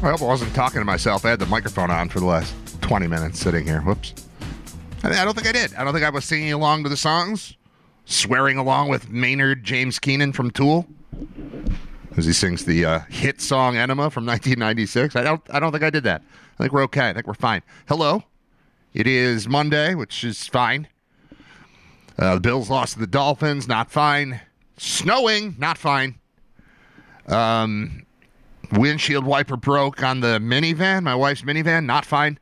I hope I wasn't talking to myself. I had the microphone on for the last 20 minutes sitting here. Whoops. I don't think I did. I don't think I was singing along to the songs, swearing along with Maynard James Keenan from Tool as he sings the hit song Enema from 1996. I don't think I did that. I think we're okay. I think we're fine. Hello. It is Monday, which is fine. The Bills lost to the Dolphins. Not fine. Snowing. Not fine. Windshield wiper broke on the minivan, my wife's minivan. Not fine.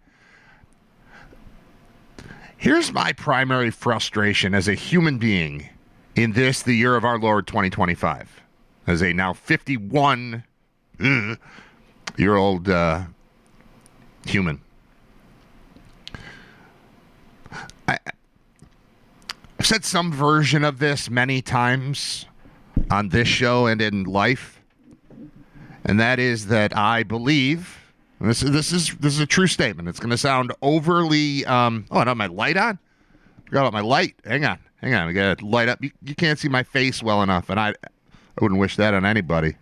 Here's my primary frustration as a human being in this, the year of our Lord 2025, as a now 51-year-old human. I've said some version of this many times on this show and in life, and that is that I believe, and this is a true statement. It's going to sound overly. I don't have my light on. Forgot about my light. Hang on. We got to light up. You can't see my face well enough, and I wouldn't wish that on anybody.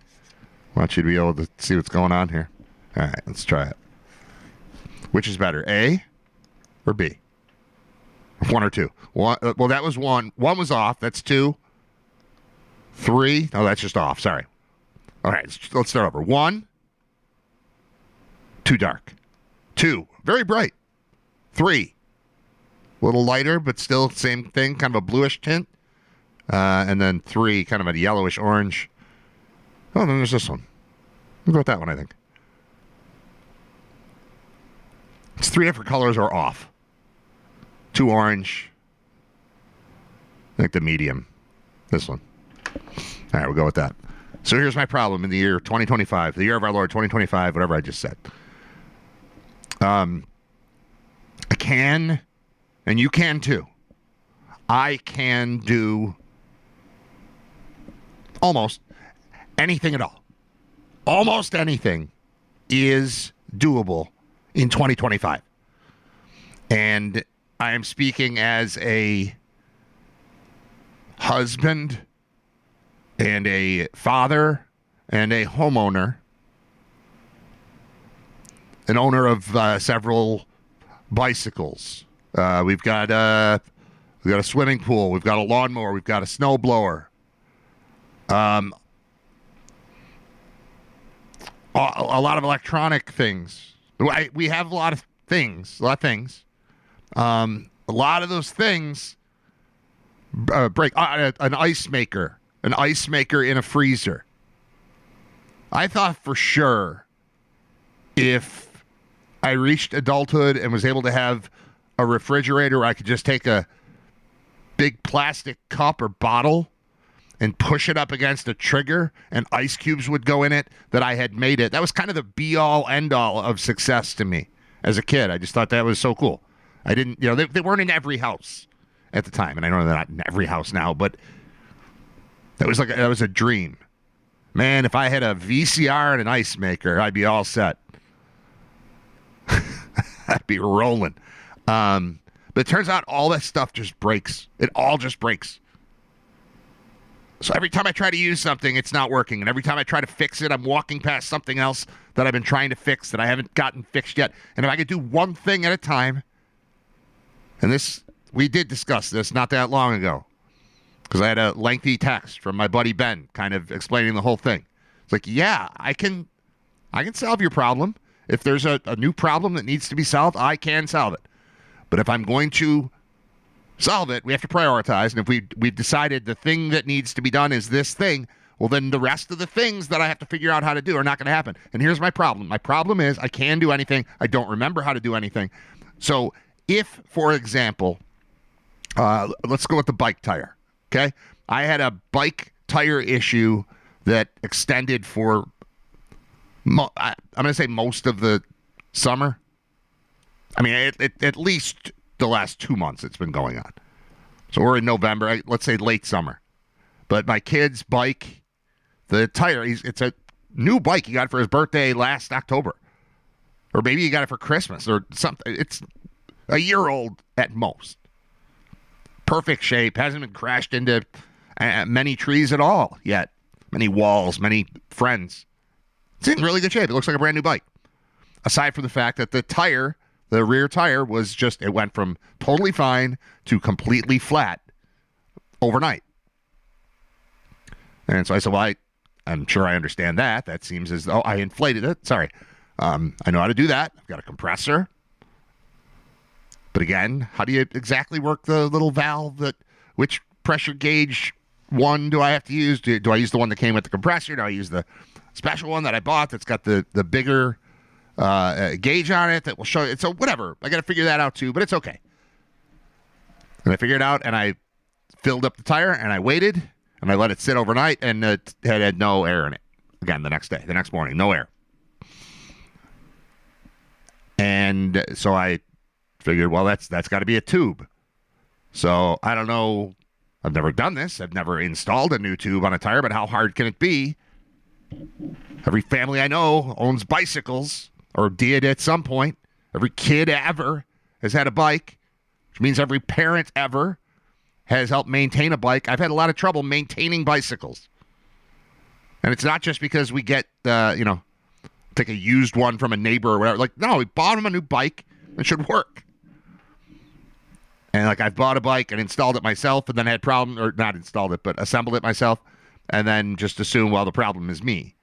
I want you to be able to see what's going on here. All right, let's try it. Which is better, A or B? One or two? One, well, that was one. One was off. That's two. Three. Oh, that's just off. Sorry. All right, let's start over. One, too dark. Two, very bright. Three, a little lighter, but still same thing, kind of a bluish tint. And then three, kind of a yellowish orange. Oh, then there's this one. We'll go with that one, I think. It's three different colors or off. Two orange. I think the medium. This one. All right, we'll go with that. So here's my problem in the year 2025, the year of our Lord 2025, whatever I just said. I can, and you can too. I can do almost anything at all. Almost anything is doable in 2025. And I am speaking as a husband and a father and a homeowner, an owner of several bicycles. We've got a swimming pool. We've got a lawnmower. We've got a snow blower. A lot of electronic things. We have a lot of things. A lot of those things break. An ice maker. An ice maker in a freezer. I thought for sure if I reached adulthood and was able to have a refrigerator where I could just take a big plastic cup or bottle and push it up against a trigger and ice cubes would go in it, that I had made it. That was kind of the be-all, end-all of success to me as a kid. I just thought that was so cool. I didn't, they weren't in every house at the time, and I know they're not in every house now, but that was a dream. Man, if I had a VCR and an ice maker, I'd be all set. I'd be rolling. But it turns out all that stuff just breaks. It all just breaks. So every time I try to use something, it's not working. And every time I try to fix it, I'm walking past something else that I've been trying to fix that I haven't gotten fixed yet. And if I could do one thing at a time, and we did discuss this not that long ago, because I had a lengthy text from my buddy Ben kind of explaining the whole thing. It's like, yeah, I can solve your problem. If there's a new problem that needs to be solved, I can solve it. But if I'm going to solve it, we have to prioritize. And if we've decided the thing that needs to be done is this thing, well, then the rest of the things that I have to figure out how to do are not going to happen. And here's my problem. My problem is I can do anything. I don't remember how to do anything. So if, for example, let's go with the bike tire. Okay, I had a bike tire issue that extended for, I'm going to say most of the summer. I mean, at least the last 2 months it's been going on. So we're in November, let's say late summer. But my kid's bike, the tire, it's a new bike. He got it for his birthday last October. Or maybe he got it for Christmas or something. It's a year old at most. Perfect shape, hasn't been crashed into many trees at all yet. Many walls, many friends. It's in really good shape. It looks like a brand new bike. aside from the fact that the rear tire it went from totally fine to completely flat overnight. And so I said, well, I'm sure I understand that. That seems as though I inflated it. Sorry. I know how to do that. I've got a compressor. But again, how do you exactly work the little valve? Which pressure gauge one do I have to use? Do I use the one that came with the compressor? Do I use the special one that I bought that's got the bigger gauge on it that will show it? So whatever. I got to figure that out too, but it's okay. And I figured it out, and I filled up the tire, and I waited, and I let it sit overnight, and it had no air in it. Again, the next morning, no air. And so I figured, well, that's got to be a tube. So I don't know. I've never done this. I've never installed a new tube on a tire, but how hard can it be? Every family I know owns bicycles or did at some point. Every kid ever has had a bike, which means every parent ever has helped maintain a bike. I've had a lot of trouble maintaining bicycles. And it's not just because we get, take a used one from a neighbor or whatever. Like, no, we bought him a new bike. It should work. And I've bought a bike and installed it myself and then had problems, or not installed it, but assembled it myself, and then just assume, well, the problem is me.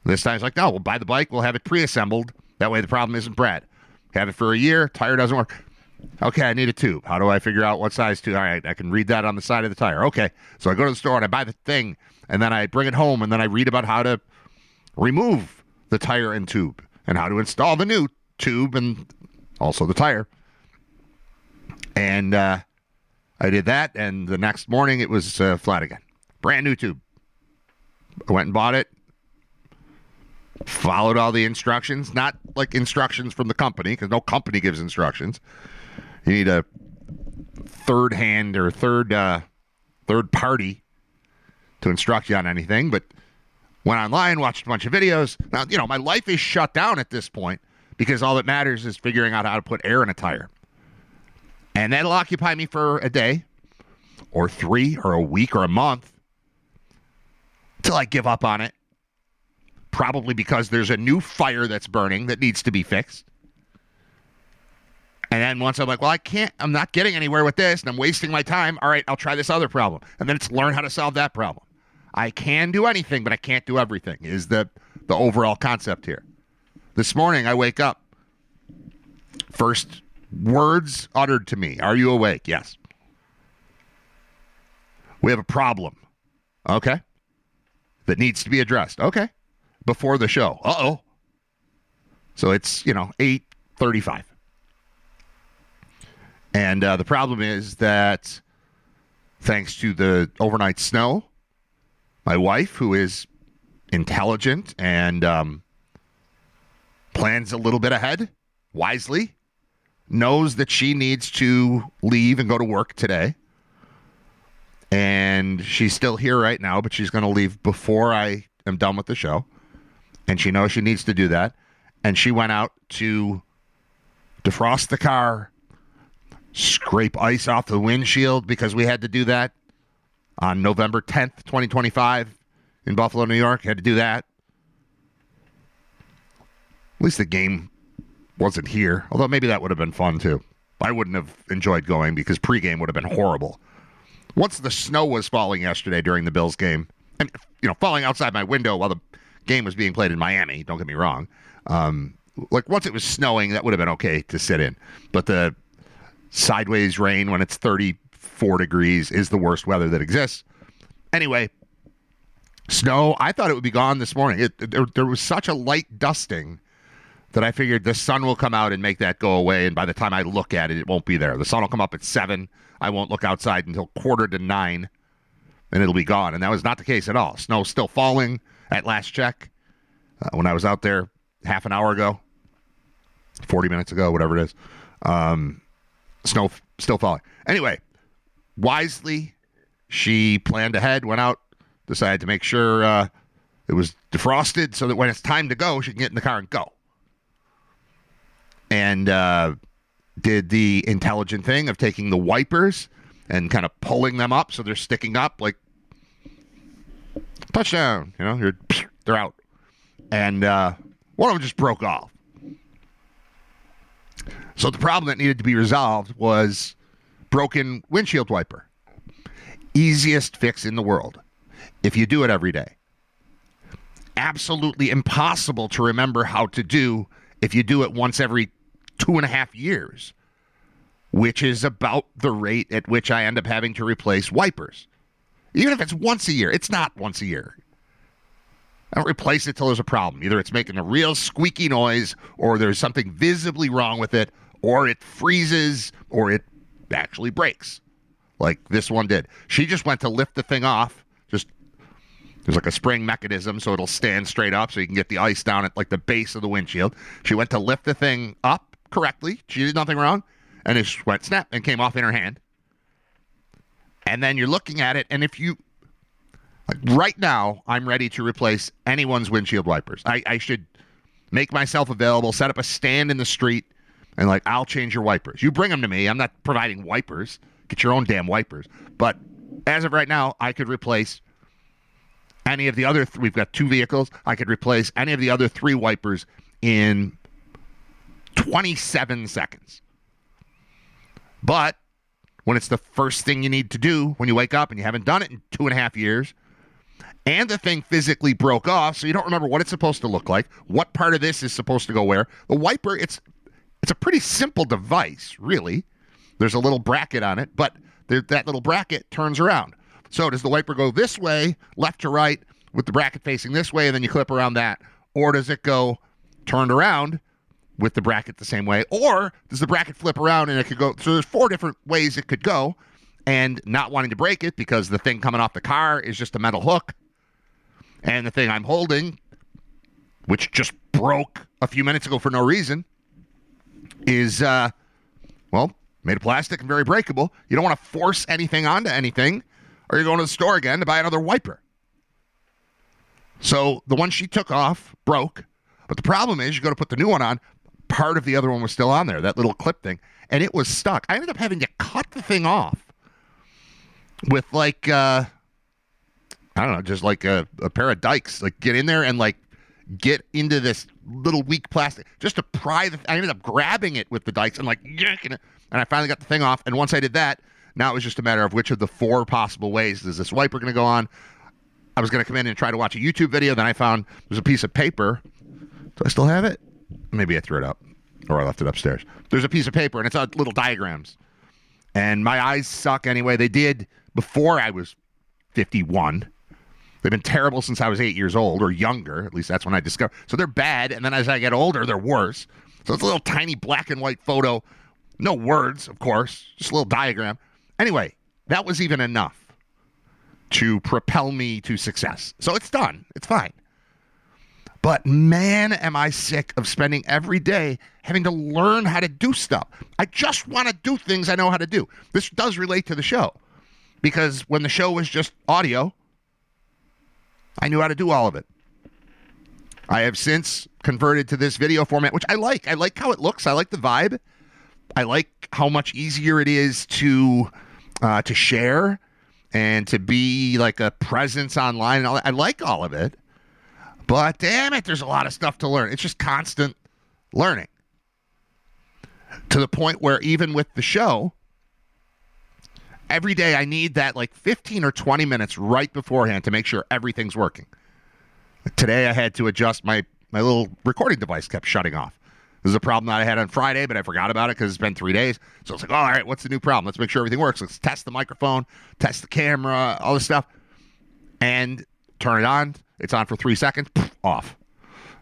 This time it's like, no, we'll buy the bike, we'll have it pre-assembled. That way the problem isn't Brad. Have it for a year, tire doesn't work. Okay, I need a tube. How do I figure out what size tube? All right, I can read that on the side of the tire. Okay, so I go to the store and I buy the thing, and then I bring it home, and then I read about how to remove the tire and tube, and how to install the new tube and also the tire. And I did that, and the next morning it was flat again. Brand new tube. I went and bought it. Followed all the instructions. Not like instructions from the company, because no company gives instructions. You need a third hand or third party to instruct you on anything. But went online, watched a bunch of videos. Now, my life is shut down at this point because all that matters is figuring out how to put air in a tire. And that'll occupy me for a day or 3 or a week or a month till I give up on it. Probably because there's a new fire that's burning that needs to be fixed. And then once I'm like, well, I'm not getting anywhere with this and I'm wasting my time. All right, I'll try this other problem. And then it's learn how to solve that problem. I can do anything, but I can't do everything is the overall concept here. This morning I wake up. First words uttered to me. Are you awake? Yes. We have a problem. Okay. That needs to be addressed. Okay. Before the show. Uh-oh. So it's, 8:35. And the problem is that thanks to the overnight snow, my wife, who is intelligent and plans a little bit ahead, wisely, knows that she needs to leave and go to work today. And she's still here right now, but she's going to leave before I am done with the show. And she knows she needs to do that. And she went out to defrost the car, scrape ice off the windshield, because we had to do that on November 10th, 2025 in Buffalo, New York. Had to do that. At least the game wasn't here, although maybe that would have been fun too. I wouldn't have enjoyed going because pregame would have been horrible. Once the snow was falling yesterday during the Bills game, and falling outside my window while the game was being played in Miami, don't get me wrong. Once it was snowing, that would have been okay to sit in. But the sideways rain when it's 34 degrees is the worst weather that exists. Anyway, snow, I thought it would be gone this morning. There was such a light dusting that I figured the sun will come out and make that go away, and by the time I look at it, it won't be there. The sun will come up at 7. I won't look outside until 8:45, and it'll be gone. And that was not the case at all. Snow's still falling at last check. When I was out there half an hour ago, 40 minutes ago, whatever it is, snow still falling. Anyway, wisely, she planned ahead, went out, decided to make sure it was defrosted so that when it's time to go, she can get in the car and go. And did the intelligent thing of taking the wipers and kind of pulling them up so they're sticking up like touchdown. They're out. And one of them just broke off. So the problem that needed to be resolved was broken windshield wiper. Easiest fix in the world if you do it every day. Absolutely impossible to remember how to do if you do it once every 2.5 years, which is about the rate at which I end up having to replace wipers. Even if it's once a year, it's not once a year. I don't replace it till there's a problem. Either it's making a real squeaky noise, or there's something visibly wrong with it, or it freezes, or it actually breaks, like this one did. She just went to lift the thing off. There's like a spring mechanism, so it'll stand straight up so you can get the ice down at like the base of the windshield. She went to lift the thing up correctly. She did nothing wrong. And it just went snap and came off in her hand. And then you're looking at it, and if you... Like right now, I'm ready to replace anyone's windshield wipers. I should make myself available, set up a stand in the street, and like, I'll change your wipers. You bring them to me. I'm not providing wipers. Get your own damn wipers. But as of right now, I could replace any of the other... We've got 2 vehicles. I could replace any of the other 3 wipers in 27 seconds. But when it's the first thing you need to do when you wake up and you haven't done it in 2.5 years, and the thing physically broke off, so you don't remember what it's supposed to look like, what part of this is supposed to go where. The wiper, it's a pretty simple device, really. There's a little bracket on it, but that little bracket turns around. So does the wiper go this way, left to right, with the bracket facing this way, and then you clip around that? Or does it go turned around with the bracket the same way? Or does the bracket flip around and it could go? So there's 4 different ways it could go, and not wanting to break it because the thing coming off the car is just a metal hook. And the thing I'm holding, which just broke a few minutes ago for no reason, is, made of plastic and very breakable. You don't want to force anything onto anything, or you're going to the store again to buy another wiper. So the one she took off broke, but the problem is you go to put the new one on, part of the other one was still on there, that little clip thing, and it was stuck. I ended up having to cut the thing off with like, I don't know, just like a pair of dikes. Like get in there and like get into this little weak plastic just to pry the... I ended up grabbing it with the dikes and like yanking it, and I finally got the thing off. And once I did that, now it was just a matter of which of the 4 possible ways is this wiper going to go on. I was going to come in and try to watch a YouTube video. Then I found there's a piece of paper. Do I still have it? Maybe I threw it out, or I left it upstairs. There's a piece of paper, and it's little diagrams. And my eyes suck anyway. They did before I was 51. They've been terrible since I was 8 years old, or younger. At least that's when I discovered. So they're bad, and then as I get older, they're worse. So it's a little tiny black and white photo. No words, of course. Just a little diagram. Anyway, that was even enough to propel me to success. So it's done. It's fine. But man, am I sick of spending every day having to learn how to do stuff. I just want to do things I know how to do. This does relate to the show, because when the show was just audio, I knew how to do all of it. I have since converted to this video format, which I like. I like how it looks. I like the vibe. I like how much easier it is to share and to be like a presence online and all that. I like all of it. But damn it, there's a lot of stuff to learn. It's just constant learning. To the point where even with the show, every day I need that like 15 or 20 minutes right beforehand to make sure everything's working. Today I had to adjust my little recording device kept shutting off. This is a problem that I had on Friday, but I forgot about it because it's been 3 days. So it's like, all right, what's the new problem? Let's make sure everything works. Let's test the microphone, test the camera, all this stuff. And turn it on. It's on for 3 seconds. Off.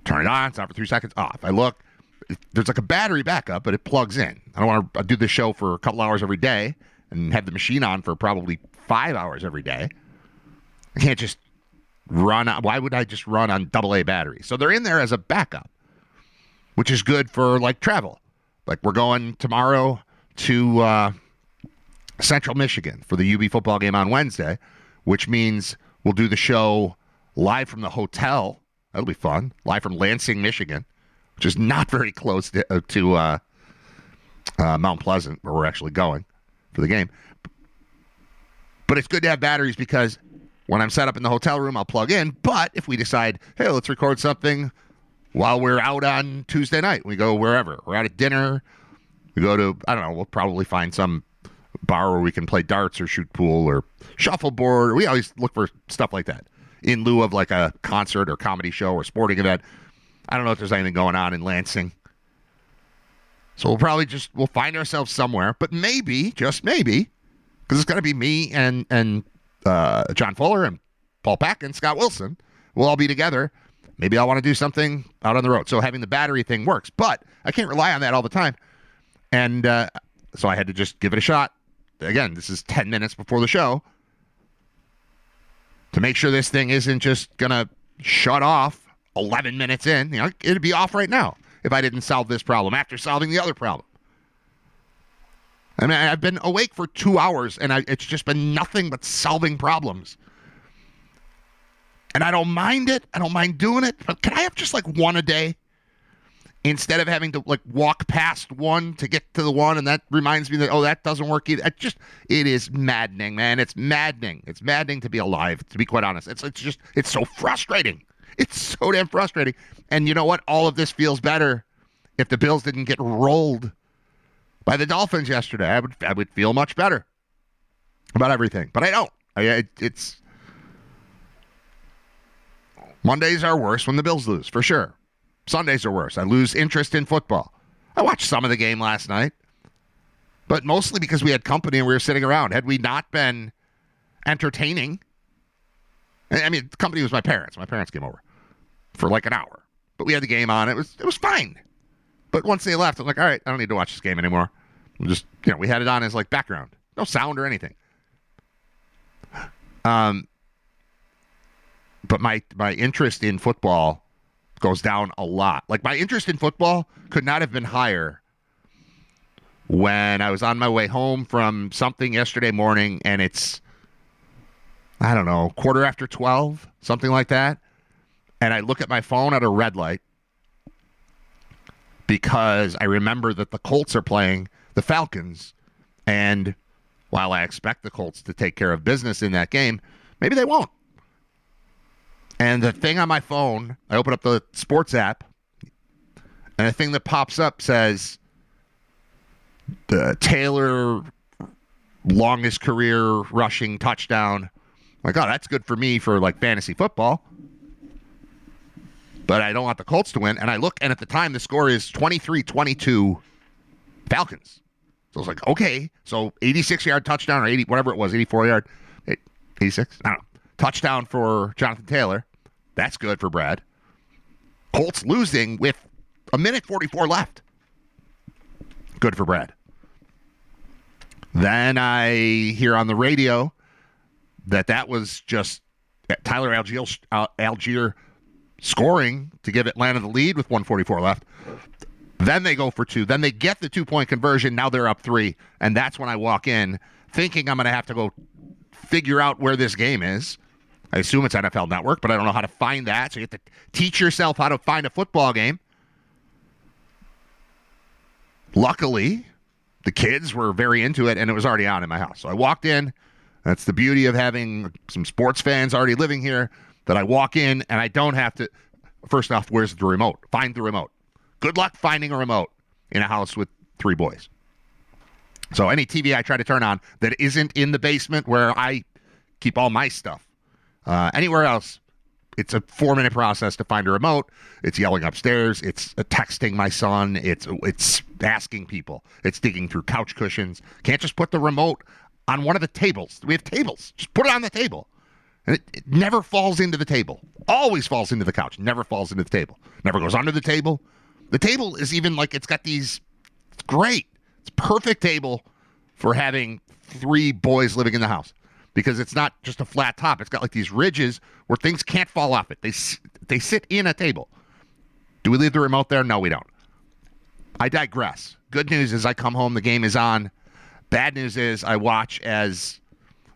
Turn it on. It's on for 3 seconds. Off. I look. There's like a battery backup, but it plugs in. I don't want to do this show for a couple hours every day and have the machine on for probably 5 hours every day. I can't just run. Why would I just run on AA batteries? So they're in there as a backup, which is good for like travel. Like we're going tomorrow to Central Michigan for the UB football game on Wednesday, which means we'll do the show live from the hotel. That'll be fun. Live from Lansing, Michigan, which is not very close to Mount Pleasant, where we're actually going for the game. But it's good to have batteries because when I'm set up in the hotel room, I'll plug in. But if we decide, hey, let's record something while we're out on Tuesday night, we go wherever. We're out at dinner. We go to, I don't know, we'll probably find some bar where we can play darts or shoot pool or shuffleboard. We always look for stuff like that in lieu of like a concert or comedy show or sporting event. I don't know if there's anything going on in Lansing. So we'll find ourselves somewhere, but maybe, just maybe, because it's going to be me and John Fuller and Paul Pack and Scott Wilson. We'll all be together. Maybe I'll want to do something out on the road. So having the battery thing works, but I can't rely on that all the time. And so I had to just give it a shot. Again, this is 10 minutes before the show to make sure this thing isn't just going to shut off 11 minutes in. You know, it'd be off right now if I didn't solve this problem after solving the other problem. I mean, I've been awake for 2 hours, and it's just been nothing but solving problems. And I don't mind it. I don't mind doing it. But can I have just like one a day instead of having to like walk past one to get to the one? And that reminds me that, oh, that doesn't work either. It is maddening, man. It's maddening. It's maddening to be alive, to be quite honest. It's so frustrating. It's so damn frustrating. And you know what? All of this feels better if the Bills didn't get rolled by the Dolphins yesterday. I would feel much better about everything. But I don't. It's Mondays are worse when the Bills lose, for sure. Sundays are worse. I lose interest in football. I watched some of the game last night, but mostly because we had company and we were sitting around. Had we not been entertaining, I mean, the company was my parents. My parents came over for like an hour, but we had the game on. It was fine. But once they left, I'm like, all right, I don't need to watch this game anymore. We had it on as like background. No sound or anything. But my interest in football goes down a lot. Like, my interest in football could not have been higher when I was on my way home from something yesterday morning, and it's, I don't know, 12:15, something like that. And I look at my phone at a red light because I remember that the Colts are playing the Falcons. And while I expect the Colts to take care of business in that game, maybe they won't. And the thing on my phone, I open up the sports app, and the thing that pops up says, the Taylor longest career rushing touchdown. I'm like, oh, that's good for me for like fantasy football. But I don't want the Colts to win. And I look, and at the time, the score is 23-22 Falcons. So I was like, okay, so 86-yard touchdown or 80, whatever it was, 84-yard, 86? I don't know. Touchdown for Jonathan Taylor. That's good for Brad. Colts losing with 1:44 left. Good for Brad. Then I hear on the radio that was just Tyler Algier scoring to give Atlanta the lead with 1:44 left. Then they go for two. Then they get the 2-point conversion. Now they're up 3. And that's when I walk in thinking I'm going to have to go figure out where this game is. I assume it's NFL Network, but I don't know how to find that. So you have to teach yourself how to find a football game. Luckily, the kids were very into it, and it was already on in my house. So I walked in. That's the beauty of having some sports fans already living here, that I walk in, and I don't have to. First off, where's the remote? Find the remote. Good luck finding a remote in a house with 3 boys. So any TV I try to turn on that isn't in the basement where I keep all my stuff, anywhere else, it's a 4-minute process to find a remote. It's yelling upstairs. It's texting my son. It's asking people. It's digging through couch cushions. Can't just put the remote on one of the tables. We have tables. Just put it on the table. And it never falls into the table. Always falls into the couch. Never falls into the table. Never goes under the table. The table is even like, it's got these, it's great. It's a perfect table for having 3 boys living in the house. Because it's not just a flat top. It's got like these ridges where things can't fall off it. They sit in a table. Do we leave the remote there? No, we don't. I digress. Good news is I come home, the game is on. Bad news is I watch as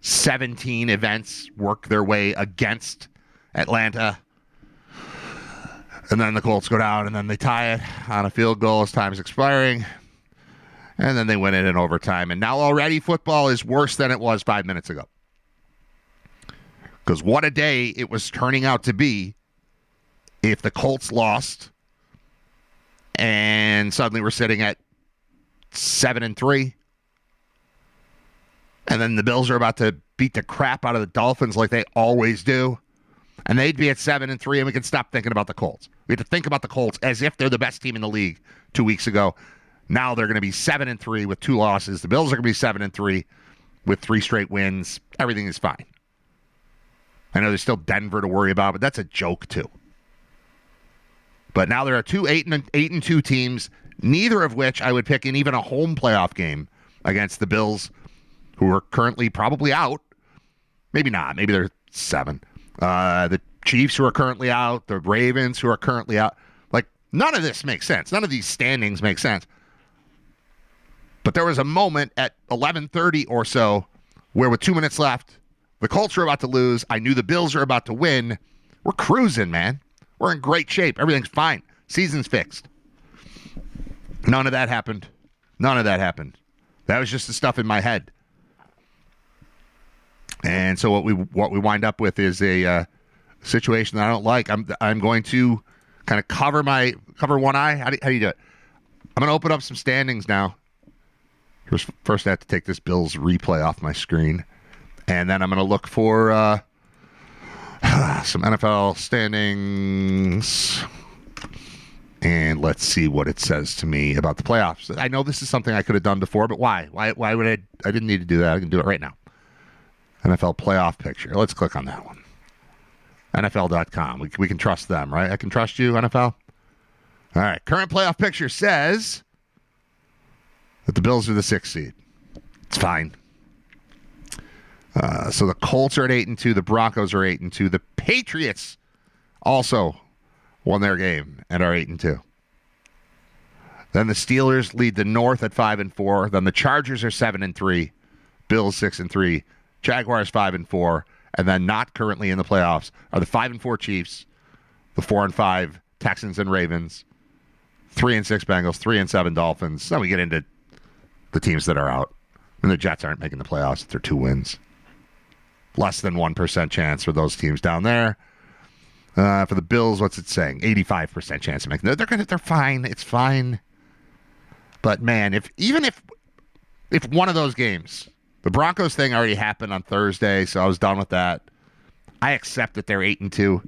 17 events work their way against Atlanta. And then the Colts go down, and then they tie it on a field goal as time is expiring. And then they win it in overtime. And now already football is worse than it was 5 minutes ago. Because what a day it was turning out to be if the Colts lost and suddenly we're sitting at 7-3. And then the Bills are about to beat the crap out of the Dolphins like they always do. And they'd be at 7-3, and we can stop thinking about the Colts. We have to think about the Colts as if they're the best team in the league 2 weeks ago. Now they're going to be 7-3 with 2 losses. The Bills are going to be 7-3 with 3 straight wins. Everything is fine. I know there's still Denver to worry about, but that's a joke too. But now there are 2 8-2 teams, neither of which I would pick in even a home playoff game against the Bills, who are currently probably out. Maybe not. Maybe they're 7. The Chiefs, who are currently out. The Ravens, who are currently out. Like, none of this makes sense. None of these standings make sense. But there was a moment at 11:30 or so where, with 2 minutes left, the Colts were about to lose. I knew the Bills were about to win. We're cruising, man. We're in great shape. Everything's fine. Season's fixed. None of that happened. None of that happened. That was just the stuff in my head. And so what we wind up with is a situation that I don't like. I'm going to kind of cover one eye. How do you do it? I'm going to open up some standings now. First, I have to take this Bills replay off my screen, and then I'm going to look for some NFL standings. And let's see what it says to me about the playoffs. I know this is something I could have done before, but why? Why would I? I didn't need to do that. I can do it right now. NFL playoff picture. Let's click on that one. NFL.com. We can trust them, right? I can trust you, NFL? All right. Current playoff picture says that the Bills are the 6th seed. It's fine. So the Colts are at 8-2. The Broncos are 8-2. The Patriots also won their game and are 8-2. Then the Steelers lead the North at 5-4. Then the Chargers are 7-3. Bills 6-3. Jaguars 5-4, and then not currently in the playoffs are the 5-4 Chiefs, the 4-5 Texans and Ravens, 3-6 Bengals, 3-7 Dolphins. Then we get into the teams that are out, and the Jets aren't making the playoffs. They're 2 wins, less than 1% chance for those teams down there. For the Bills, what's it saying? 85% chance of making. They're fine. It's fine. But man, if one of those games. The Broncos thing already happened on Thursday, so I was done with that. I accept that they're 8-2.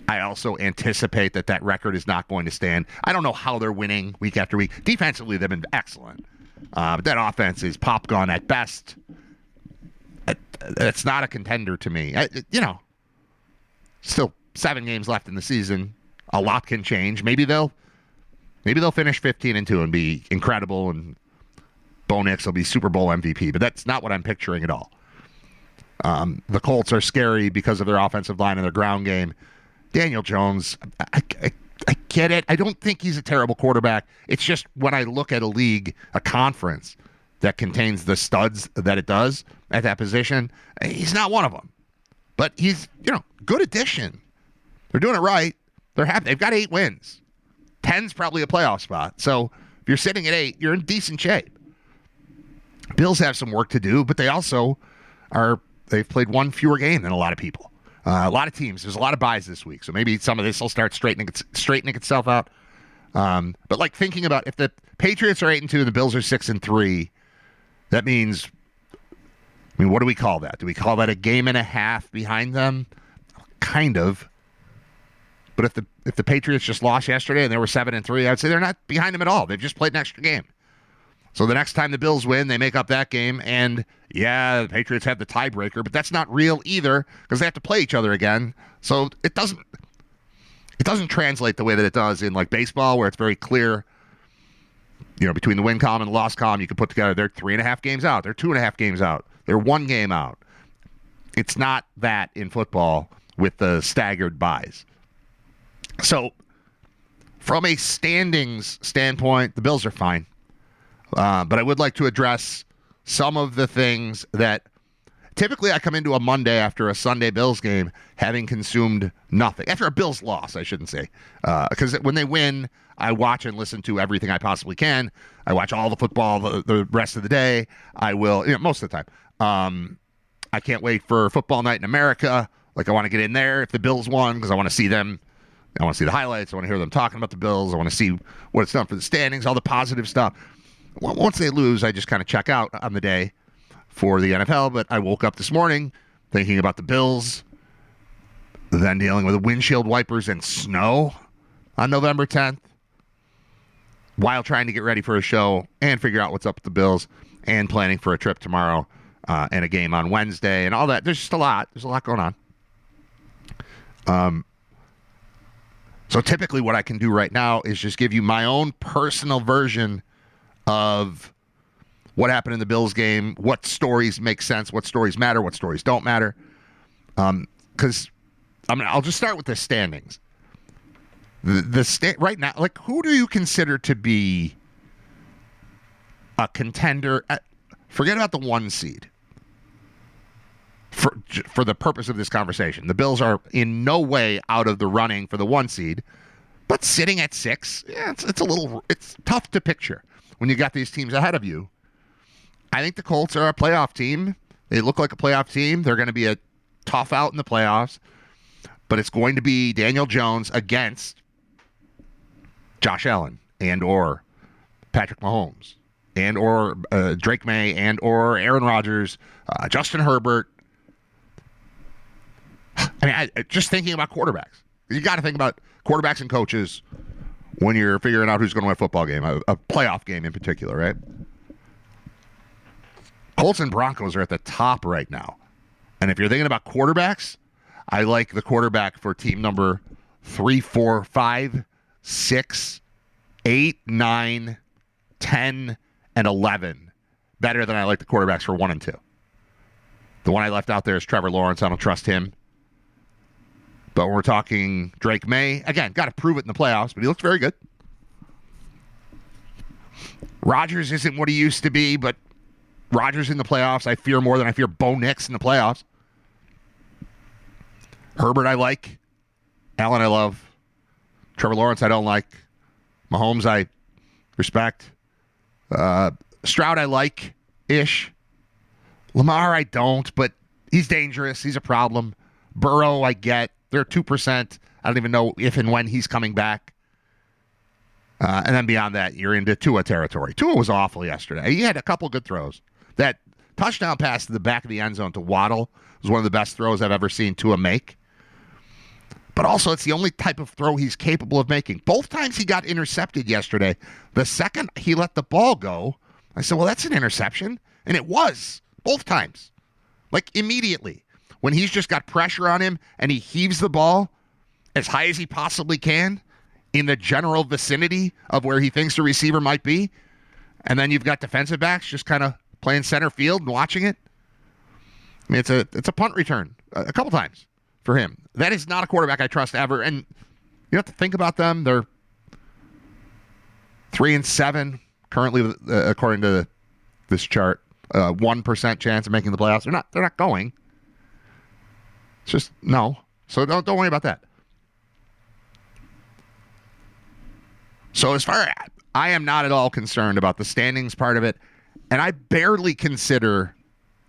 I also anticipate that record is not going to stand. I don't know how they're winning week after week. Defensively, they've been excellent. But that offense is pop gun at best. It's not a contender to me. Still 7 games left in the season. A lot can change. Maybe they'll finish 15-2 and be incredible, and Bo Nix will be Super Bowl MVP, but that's not what I'm picturing at all. The Colts are scary because of their offensive line and their ground game. Daniel Jones, I get it. I don't think he's a terrible quarterback. It's just when I look at a conference that contains the studs that it does at that position, he's not one of them. But he's, good addition. They're doing it right. They're happy. They've got 8 wins. 10's probably a playoff spot. So if you're sitting at 8, you're in decent shape. Bills have some work to do, but they also they've played 1 fewer game than a lot of people. A lot of teams. There's a lot of buys this week, so maybe some of this will start straightening itself out. But like thinking about if the Patriots are 8-2 and the Bills are 6-3, that means, what do we call that? Do we call that a game and a half behind them? Kind of. But if the Patriots just lost yesterday and they were 7-3, I'd say they're not behind them at all. They've just played an extra game. So the next time the Bills win, they make up that game. And, yeah, the Patriots have the tiebreaker, but that's not real either because they have to play each other again. So it doesn't translate the way that it does in, like, baseball where it's very clear, between the win column and the loss column, you can put together they're 3.5 games out. They're 2.5 games out. They're 1 game out. It's not that in football with the staggered buys. So from a standings standpoint, the Bills are fine. But I would like to address some of the things that typically I come into a Monday after a Sunday Bills game having consumed nothing. After a Bills loss, I shouldn't say. Because when they win, I watch and listen to everything I possibly can. I watch all the football the rest of the day. I will, most of the time. I can't wait for Football Night in America. Like, I want to get in there if the Bills won because I want to see them. I want to see the highlights. I want to hear them talking about the Bills. I want to see what it's done for the standings, all the positive stuff. Once they lose, I just kind of check out on the day for the NFL. But I woke up this morning thinking about the Bills, then dealing with windshield wipers and snow on November 10th, while trying to get ready for a show and figure out what's up with the Bills and planning for a trip tomorrow and a game on Wednesday and all that. There's just a lot. There's a lot going on. So typically what I can do right now is just give you my own personal version of what happened in the Bills game, what stories make sense, what stories matter, what stories don't matter. Because I'll just start with the standings. Right now, like, who do you consider to be a contender? Forget about the 1 seed. For the purpose of this conversation, the Bills are in no way out of the running for the 1 seed, but sitting at 6, yeah, it's tough to picture when you got these teams ahead of you. I think the Colts are a playoff team. They look like a playoff team. They're going to be a tough out in the playoffs, but it's going to be Daniel Jones against Josh Allen and or Patrick Mahomes and or Drake May and or Aaron Rodgers, Justin Herbert. I mean, just thinking about quarterbacks. You got to think about quarterbacks and coaches when you're figuring out who's going to win a football game, a playoff game in particular, right? Colts and Broncos are at the top right now. And if you're thinking about quarterbacks, I like the quarterback for team number 3, 4, 5, 6, 8, 9, 10, and 11 better than I like the quarterbacks for 1 and 2. The one I left out there is Trevor Lawrence. I don't trust him. But we're talking Drake May. Again, got to prove it in the playoffs, but he looks very good. Rodgers isn't what he used to be, but Rodgers in the playoffs, I fear more than I fear Bo Nix in the playoffs. Herbert I like. Allen I love. Trevor Lawrence I don't like. Mahomes I respect. Stroud I like-ish. Lamar I don't, but he's dangerous. He's a problem. Burrow I get. They're 2%. I don't even know if and when he's coming back. And then beyond that, you're into Tua territory. Tua was awful yesterday. He had a couple good throws. That touchdown pass to the back of the end zone to Waddle was one of the best throws I've ever seen Tua make. But also, it's the only type of throw he's capable of making. Both times he got intercepted yesterday. The second he let the ball go, I said, well, that's an interception. And it was. Both times. Like, immediately. When he's just got pressure on him and he heaves the ball as high as he possibly can in the general vicinity of where he thinks the receiver might be, and then you've got defensive backs just kind of playing center field and watching it. I mean, it's a punt return a couple times for him. That is not a quarterback I trust ever. And you have to think about them. They're 3-7 currently, according to this chart. 1% chance of making the playoffs. They're not going. It's just no. So don't worry about that. So as far as I am not at all concerned about the standings part of it, and I barely consider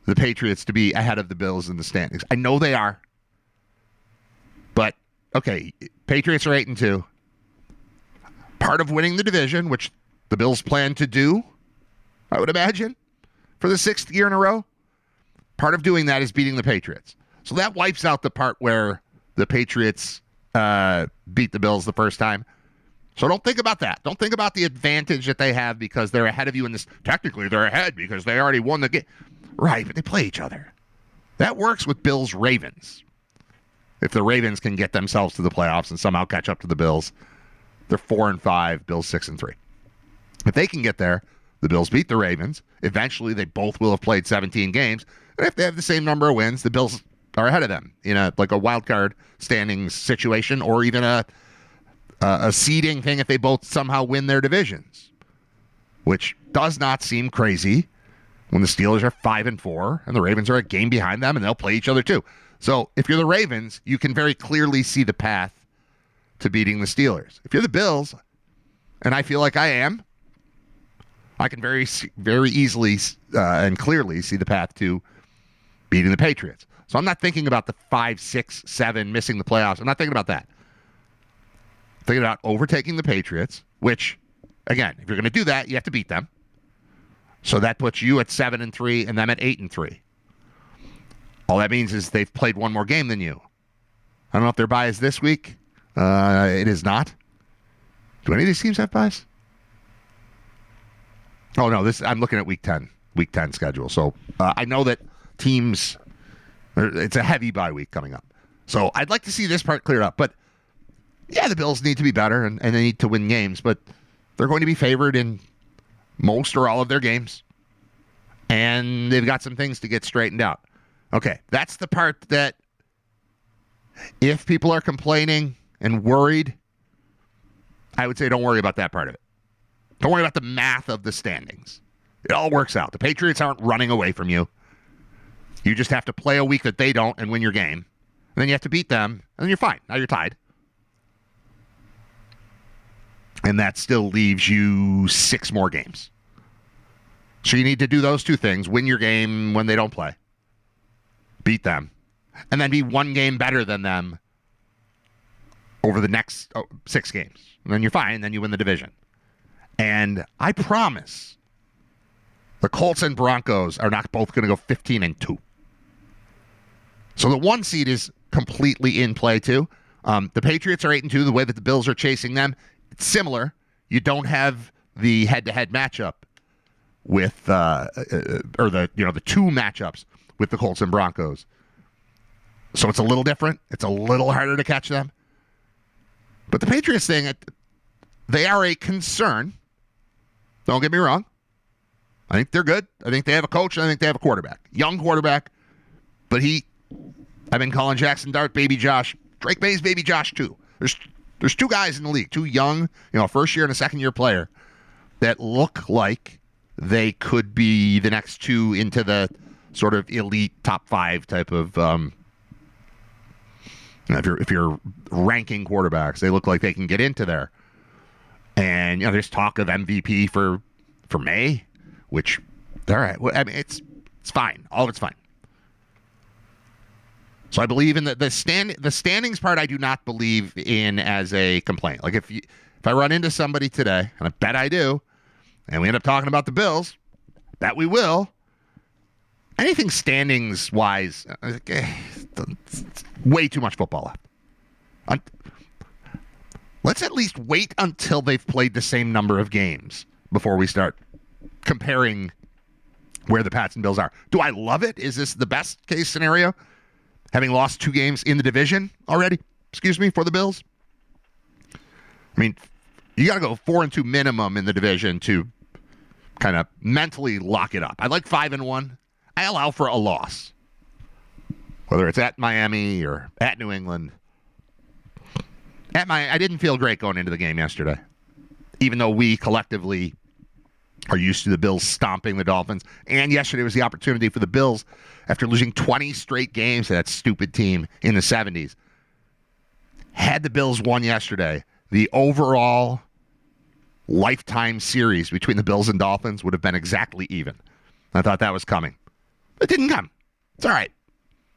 the Patriots to be ahead of the Bills in the standings. I know they are. But okay, Patriots are 8-2. Part of winning the division, which the Bills plan to do, I would imagine, for the 6th year in a row. Part of doing that is beating the Patriots. So that wipes out the part where the Patriots beat the Bills the first time. So don't think about that. Don't think about the advantage that they have because they're ahead of you in this. Technically, they're ahead because they already won the game. Right, but they play each other. That works with Bills-Ravens. If the Ravens can get themselves to the playoffs and somehow catch up to the Bills, they're 4-5, Bills 6-3. If they can get there, the Bills beat the Ravens. Eventually, they both will have played 17 games. And if they have the same number of wins, the Bills are ahead of them in a wild card standings situation, or even a seeding thing if they both somehow win their divisions, which does not seem crazy when the Steelers are 5-4 and the Ravens are a game behind them and they'll play each other too. So if you're the Ravens, you can very clearly see the path to beating the Steelers. If you're the Bills, and I feel like I am, I can very easily and clearly see the path to beating the Patriots. So I'm not thinking about the 5, 6, 7 missing the playoffs. I'm not thinking about that. I'm thinking about overtaking the Patriots, which, again, if you're going to do that, you have to beat them. So that puts you at 7-3 and them at 8-3. All that means is they've played one more game than you. I don't know if their bye is this week. It is not. Do any of these teams have byes? Oh, no. I'm looking at week 10 schedule. So I know that teams, it's a heavy bye week coming up. So I'd like to see this part cleared up. But, yeah, the Bills need to be better, and they need to win games. But they're going to be favored in most or all of their games. And they've got some things to get straightened out. Okay, that's the part that if people are complaining and worried, I would say don't worry about that part of it. Don't worry about the math of the standings. It all works out. The Patriots aren't running away from you. You just have to play a week that they don't and win your game. And then you have to beat them, and then you're fine. Now you're tied. And that still leaves you 6 more games. So you need to do those two things. Win your game when they don't play. Beat them. And then be one game better than them over the next 6 games. And then you're fine. Then you win the division. And I promise the Colts and Broncos are not both going to go 15-2. So the 1 seed is completely in play too. The Patriots are 8-2. The way that the Bills are chasing them, it's similar. You don't have the head-to-head matchup with the 2 matchups with the Colts and Broncos. So it's a little different. It's a little harder to catch them. But the Patriots thing, they are a concern. Don't get me wrong. I think they're good. I think they have a coach, and I think they have a quarterback. Young quarterback. But I've been calling Jackson Dart Baby Josh. Drake May's Baby Josh too. There's 2 guys in the league, 2 young, first year and a second year player that look like they could be the next 2 into the sort of elite top 5 type of, if you're ranking quarterbacks, they look like they can get into there. And, there's talk of MVP for May, which, all right, well, I mean, it's fine. All of it's fine. So I believe in the standings part. I do not believe in as a complaint. Like if I run into somebody today, and I bet I do, and we end up talking about the Bills, bet we will. Anything standings wise, way too much football left. Let's at least wait until they've played the same number of games before we start comparing where the Pats and Bills are. Do I love it? Is this the best case scenario? Having lost 2 games in the division already, for the Bills? I mean, you got to go 4-2 minimum in the division to kind of mentally lock it up. I like 5-1. I allow for a loss, whether it's at Miami or at New England. I didn't feel great going into the game yesterday, even though we collectively are used to the Bills stomping the Dolphins. And yesterday was the opportunity for the Bills, after losing 20 straight games to that stupid team in the 70s. Had the Bills won yesterday, the overall lifetime series between the Bills and Dolphins would have been exactly even. I thought that was coming. It didn't come. It's all right.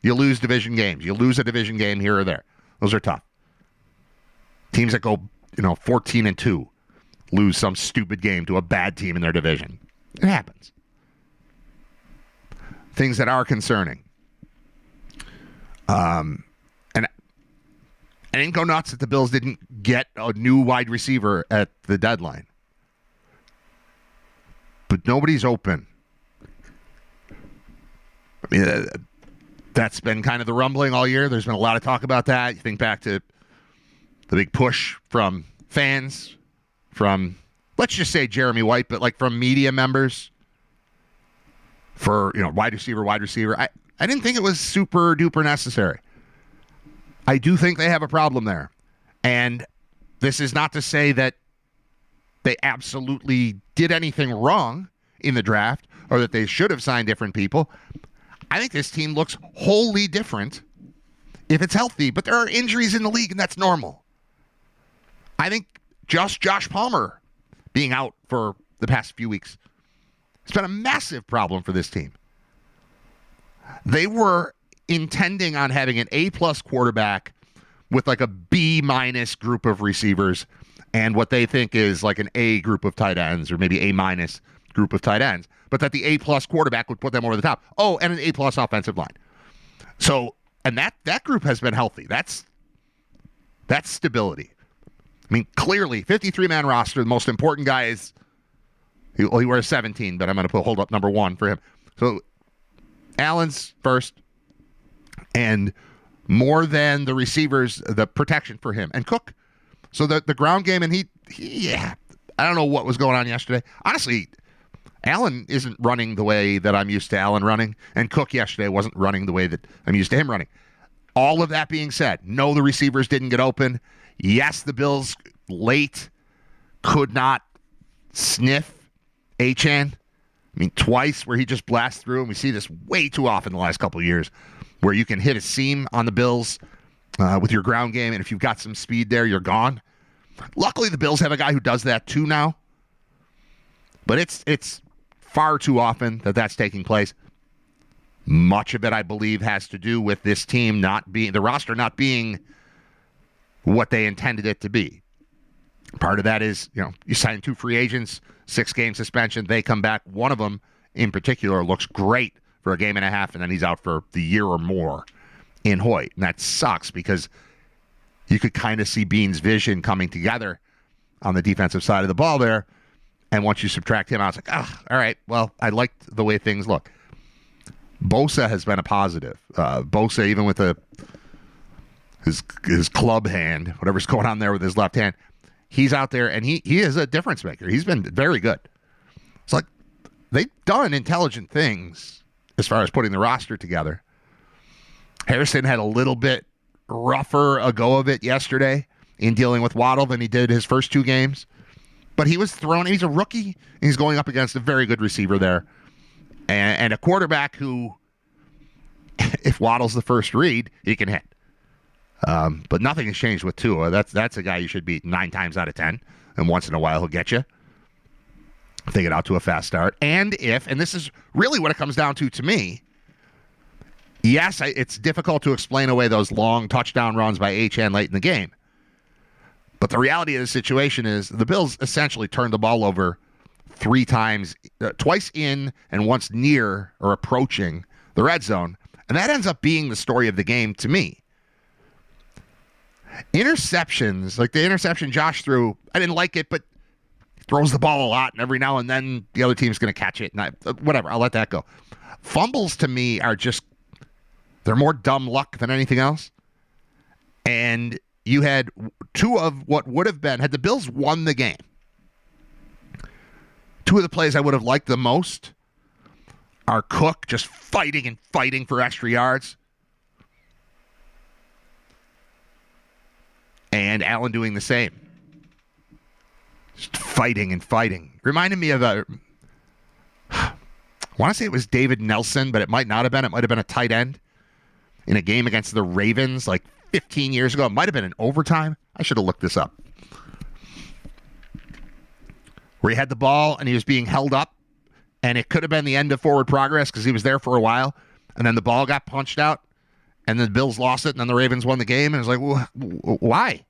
You lose division games. You lose a division game here or there. Those are tough. Teams that go, 14-2 lose some stupid game to a bad team in their division. It happens. Things that are concerning. And I didn't go nuts that the Bills didn't get a new wide receiver at the deadline. But nobody's open. I mean, that's been kind of the rumbling all year. There's been a lot of talk about that. You think back to the big push from fans, from, let's just say Jeremy White, but like from media members for, wide receiver. I didn't think it was super duper necessary. I do think they have a problem there. And this is not to say that they absolutely did anything wrong in the draft or that they should have signed different people. I think this team looks wholly different if it's healthy, but there are injuries in the league, and that's normal. I think just Josh Palmer being out for the past few weeks has been a massive problem for this team. They were intending on having an A-plus quarterback with like a B- group of receivers and what they think is like an A group of tight ends, or maybe A- group of tight ends, but that the A-plus quarterback would put them over the top. Oh, and an A-plus offensive line. So, and that group has been healthy. That's stability. I mean, clearly, 53-man roster, the most important guy is, he wears 17, but I'm going to hold up number 1 for him. So, Allen's first, and more than the receivers, the protection for him. And Cook. So the ground game, and I don't know what was going on yesterday. Honestly, Allen isn't running the way that I'm used to Allen running, and Cook yesterday wasn't running the way that I'm used to him running. All of that being said, no, the receivers didn't get open. Yes, the Bills late could not sniff Achane. I mean, twice where he just blasts through, and we see this way too often the last couple of years, where you can hit a seam on the Bills with your ground game, and if you've got some speed there, you're gone. Luckily, the Bills have a guy who does that too now, but it's far too often that that's taking place. Much of it, I believe, has to do with this team the roster not being what they intended it to be. Part of that is, you sign 2 free agents, 6-game suspension, they come back. One of them, in particular, looks great for a game and a half, and then he's out for the year or more in Hoyt. And that sucks because you could kind of see Bean's vision coming together on the defensive side of the ball there. And once you subtract him out, it's like, all right, well, I liked the way things look. Bosa has been a positive. Bosa, even with his club hand, whatever's going on there with his left hand, he's out there, and he is a difference maker. He's been very good. It's like they've done intelligent things as far as putting the roster together. Harrison had a little bit rougher a go of it yesterday in dealing with Waddle than he did his first 2 games. But he was thrown. He's a rookie, and he's going up against a very good receiver there. And a quarterback who, if Waddle's the first read, he can hit. But nothing has changed with Tua. That's a guy you should beat 9 times out of 10. And once in a while, he'll get you. If they get out to a fast start. And this is really what it comes down to me, yes, it's difficult to explain away those long touchdown runs by Achane late in the game. But the reality of the situation is the Bills essentially turned the ball over 3 times, twice in and once near or approaching the red zone. And that ends up being the story of the game to me. Interceptions, like the interception Josh threw, I didn't like it, but he throws the ball a lot, and every now and then the other team's going to catch it. And whatever, I'll let that go. Fumbles to me are just, they're more dumb luck than anything else. And you had 2 of what would have been, had the Bills won the game, 2 of the plays I would have liked the most are Cook just fighting for extra yards, and Allen doing the same. Just fighting. Reminded me of I want to say it was David Nelson, but it might not have been. It might have been a tight end in a game against the Ravens like 15 years ago. It might have been in overtime. I should have looked this up. Where he had the ball and he was being held up, and it could have been the end of forward progress because he was there for a while, and then the ball got punched out, and the Bills lost it, and then the Ravens won the game, and it was like, why?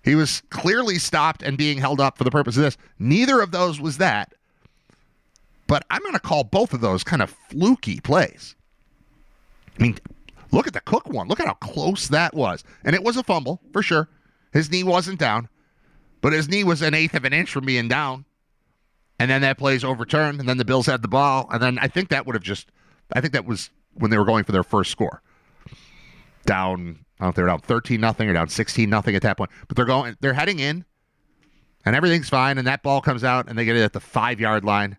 He was clearly stopped and being held up for the purpose of this. Neither of those was that, but I'm going to call both of those kind of fluky plays. I mean, look at the Cook one. Look at how close that was. And it was a fumble, for sure. His knee wasn't down, but his knee was 1/8 of an inch from being down. And then that play's overturned, and then the Bills had the ball, and then I think that was when they were going for their first score. Down, I don't know if they were down 13-0 or down 16-0 at that point. But they're heading in, and everything's fine, and that ball comes out, and they get it at the 5-yard line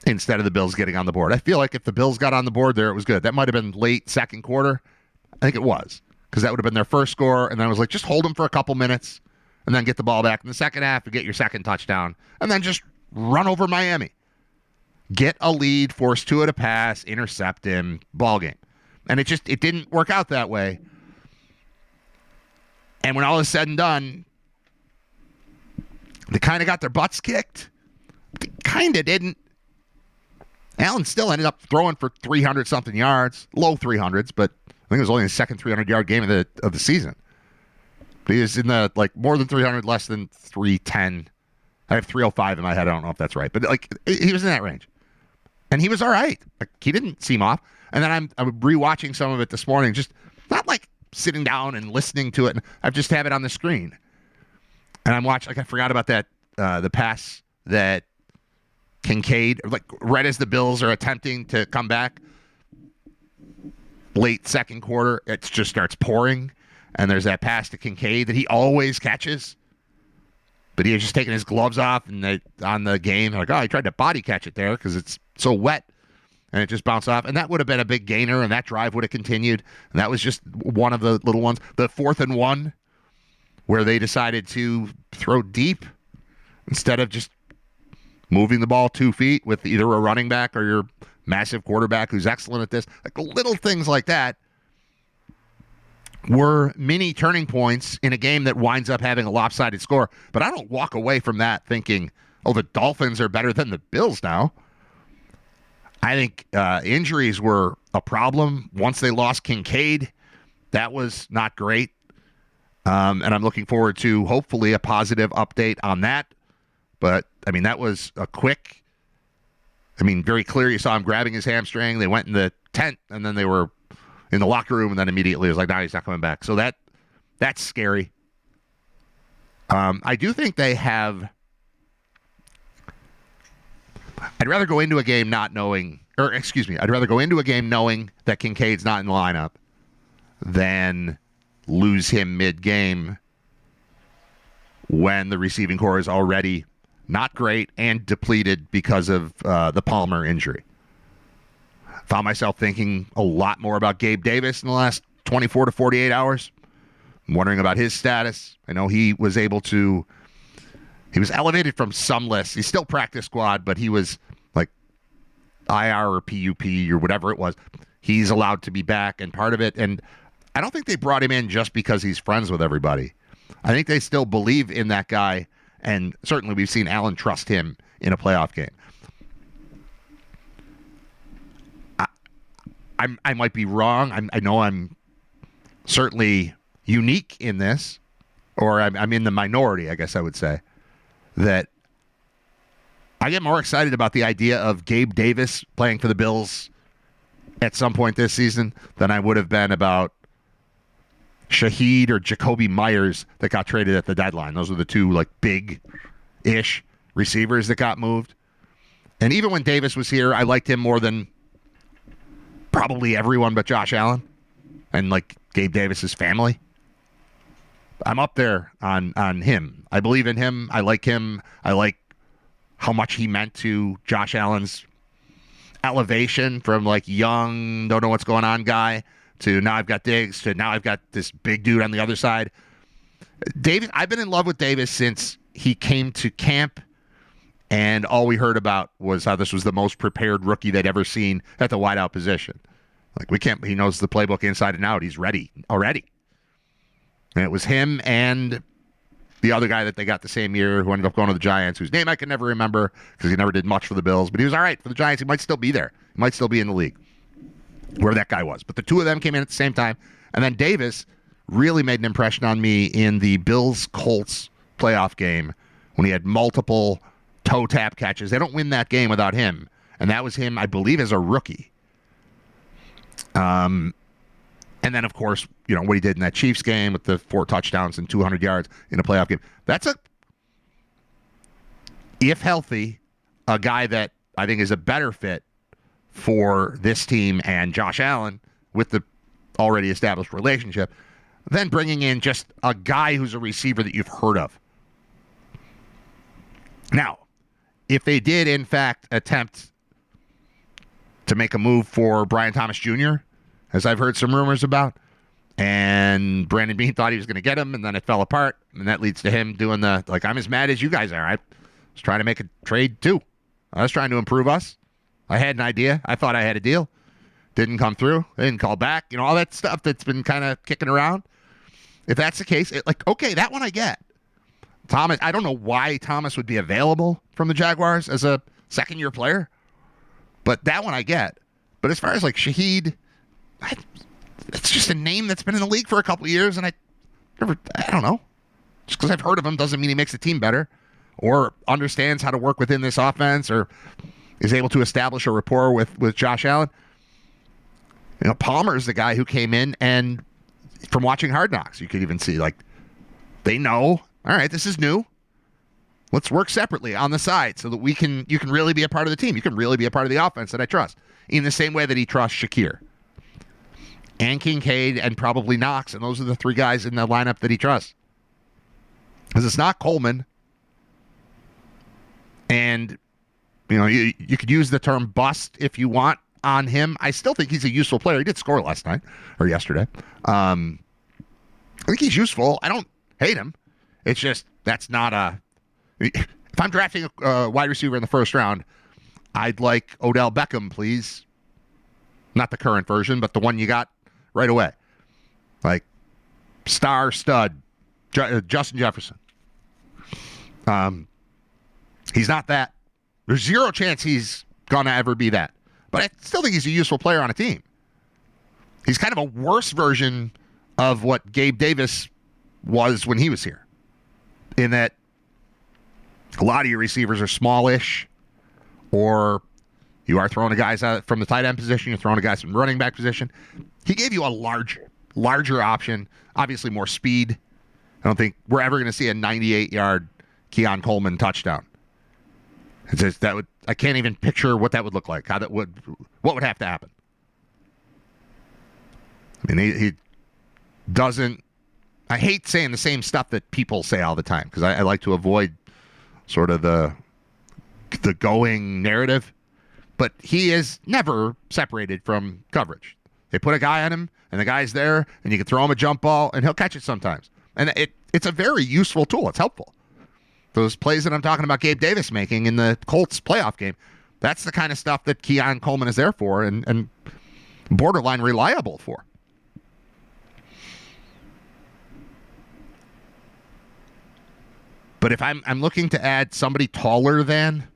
instead of the Bills getting on the board. I feel like if the Bills got on the board there, it was good. That might have been late second quarter. I think it was, because that would have been their first score, and then I was like, just hold them for a couple minutes, and then get the ball back in the second half to get your second touchdown, and then just run over Miami. Get a lead, force Tua to pass, intercept him, ball game. And it didn't work out that way. And when all is said and done, they kind of got their butts kicked. They kind of didn't. Allen still ended up throwing for 300-something yards, low 300s, but I think it was only his second 300-yard game of the season. But he was in the, like, more than 300, less than 310. I have 305 in my head. I don't know if that's right. But, like, he was in that range. And he was all right. Like, he didn't seem off. And then I'm rewatching some of it this morning, just not like sitting down and listening to it. I just have it on the screen. And I'm watching, like, I forgot about that, the pass that Kincaid, like, right as the Bills are attempting to come back, late second quarter, it just starts pouring. And there's that pass to Kincaid that he always catches. But he had just taken his gloves off and on the game. Like, oh, he tried to body catch it there because it's so wet. And it just bounced off. And that would have been a big gainer, and that drive would have continued. And that was just one of the little ones. The 4th and 1, where they decided to throw deep instead of just moving the ball 2 feet with either a running back or your massive quarterback who's excellent at this. Like, little things like that were mini turning points in a game that winds up having a lopsided score. But I don't walk away from that thinking, oh, the Dolphins are better than the Bills now. I think injuries were a problem once they lost Kincaid. That was not great. And I'm looking forward to hopefully a positive update on that. But, I mean, that was a quick, very clear. You saw him grabbing his hamstring. They went in the tent, and then they were in the locker room, and then immediately it was like, no, he's not coming back. So that's scary. I do think they have... I'd rather go into a game I'd rather go into a game knowing that Kincaid's not in the lineup than lose him mid-game when the receiving core is already not great and depleted because of the Palmer injury. Found myself thinking a lot more about Gabe Davis in the last 24 to 48 hours. I'm wondering about his status. I know he was elevated from some lists. He's still practice squad, but he was like IR or PUP or whatever it was. He's allowed to be back and part of it. And I don't think they brought him in just because he's friends with everybody. I think they still believe in that guy. And certainly we've seen Allen trust him in a playoff game. I might be wrong. I know I'm certainly unique in this, or I'm in the minority, I guess I would say, that I get more excited about the idea of Gabe Davis playing for the Bills at some point this season than I would have been about Shaheed or Jacoby Myers that got traded at the deadline. Those were the two, like, big-ish receivers that got moved. And even when Davis was here, I liked him more than probably everyone but Josh Allen and, like, Gabe Davis's family. I'm up there on him. I believe in him. I like him. I like how much he meant to Josh Allen's elevation from, like, young, don't know what's going on guy to now I've got Diggs to now I've got this big dude on the other side. Davis, I've been in love with Davis since he came to camp, and all we heard about was how this was the most prepared rookie they'd ever seen at the wideout position. Like, he knows the playbook inside and out. He's ready already. And it was him and the other guy that they got the same year who ended up going to the Giants, whose name I can never remember because he never did much for the Bills, but he was all right for the Giants. He might still be there. He might still be in the league, where that guy was. But the two of them came in at the same time. And then Davis really made an impression on me in the Bills-Colts playoff game when he had multiple toe tap catches. They don't win that game without him. And that was him, I believe, as a rookie. And then, of course, what he did in that Chiefs game with the 4 touchdowns and 200 yards in a playoff game. That's if healthy, a guy that I think is a better fit for this team and Josh Allen with the already established relationship than bringing in just a guy who's a receiver that you've heard of. Now, if they did, in fact, attempt to make a move for Brian Thomas Jr., as I've heard some rumors about, and Brandon Beane thought he was going to get him, and then it fell apart, and that leads to him doing I'm as mad as you guys are. I was trying to make a trade, too. I was trying to improve us. I had an idea. I thought I had a deal. Didn't come through. They didn't call back. All that stuff that's been kind of kicking around. If that's the case, okay, that one I get. Thomas, I don't know why Thomas would be available from the Jaguars as a second-year player, but that one I get. But as far as, like, Shaheed, it's just a name that's been in the league for a couple of years, and I don't know. Just because I've heard of him doesn't mean he makes the team better or understands how to work within this offense or is able to establish a rapport with Josh Allen. Palmer is the guy who came in, and from watching Hard Knocks, you could even see, they know, all right, this is new. Let's work separately on the side so that you can really be a part of the team. You can really be a part of the offense that I trust. In the same way that he trusts Shakir and Kincaid and probably Knox, and those are the three guys in the lineup that he trusts. Because it's not Coleman. And, you could use the term bust if you want on him. I still think he's a useful player. He did score last night or yesterday. I think he's useful. I don't hate him. It's just that's not a... If I'm drafting a wide receiver in the first round, I'd like Odell Beckham, please. Not the current version, but the one you got right away. Star stud, Justin Jefferson. He's not that. There's zero chance he's going to ever be that. But I still think he's a useful player on a team. He's kind of a worse version of what Gabe Davis was when he was here. In that a lot of your receivers are smallish, or you are throwing the guys out from the tight end position, you're throwing the guys from the running back position. He gave you a larger option, obviously more speed. I don't think we're ever going to see a 98-yard Keon Coleman touchdown. It's just, I can't even picture what that would look like. What would have to happen? I mean, he doesn't. I hate saying the same stuff that people say all the time because I like to avoid sort of the going narrative. But he is never separated from coverage. They put a guy on him, and the guy's there, and you can throw him a jump ball, and he'll catch it sometimes. And it's a very useful tool. It's helpful. Those plays that I'm talking about Gabe Davis making in the Colts playoff game, that's the kind of stuff that Keon Coleman is there for and borderline reliable for. But if I'm looking to add somebody taller than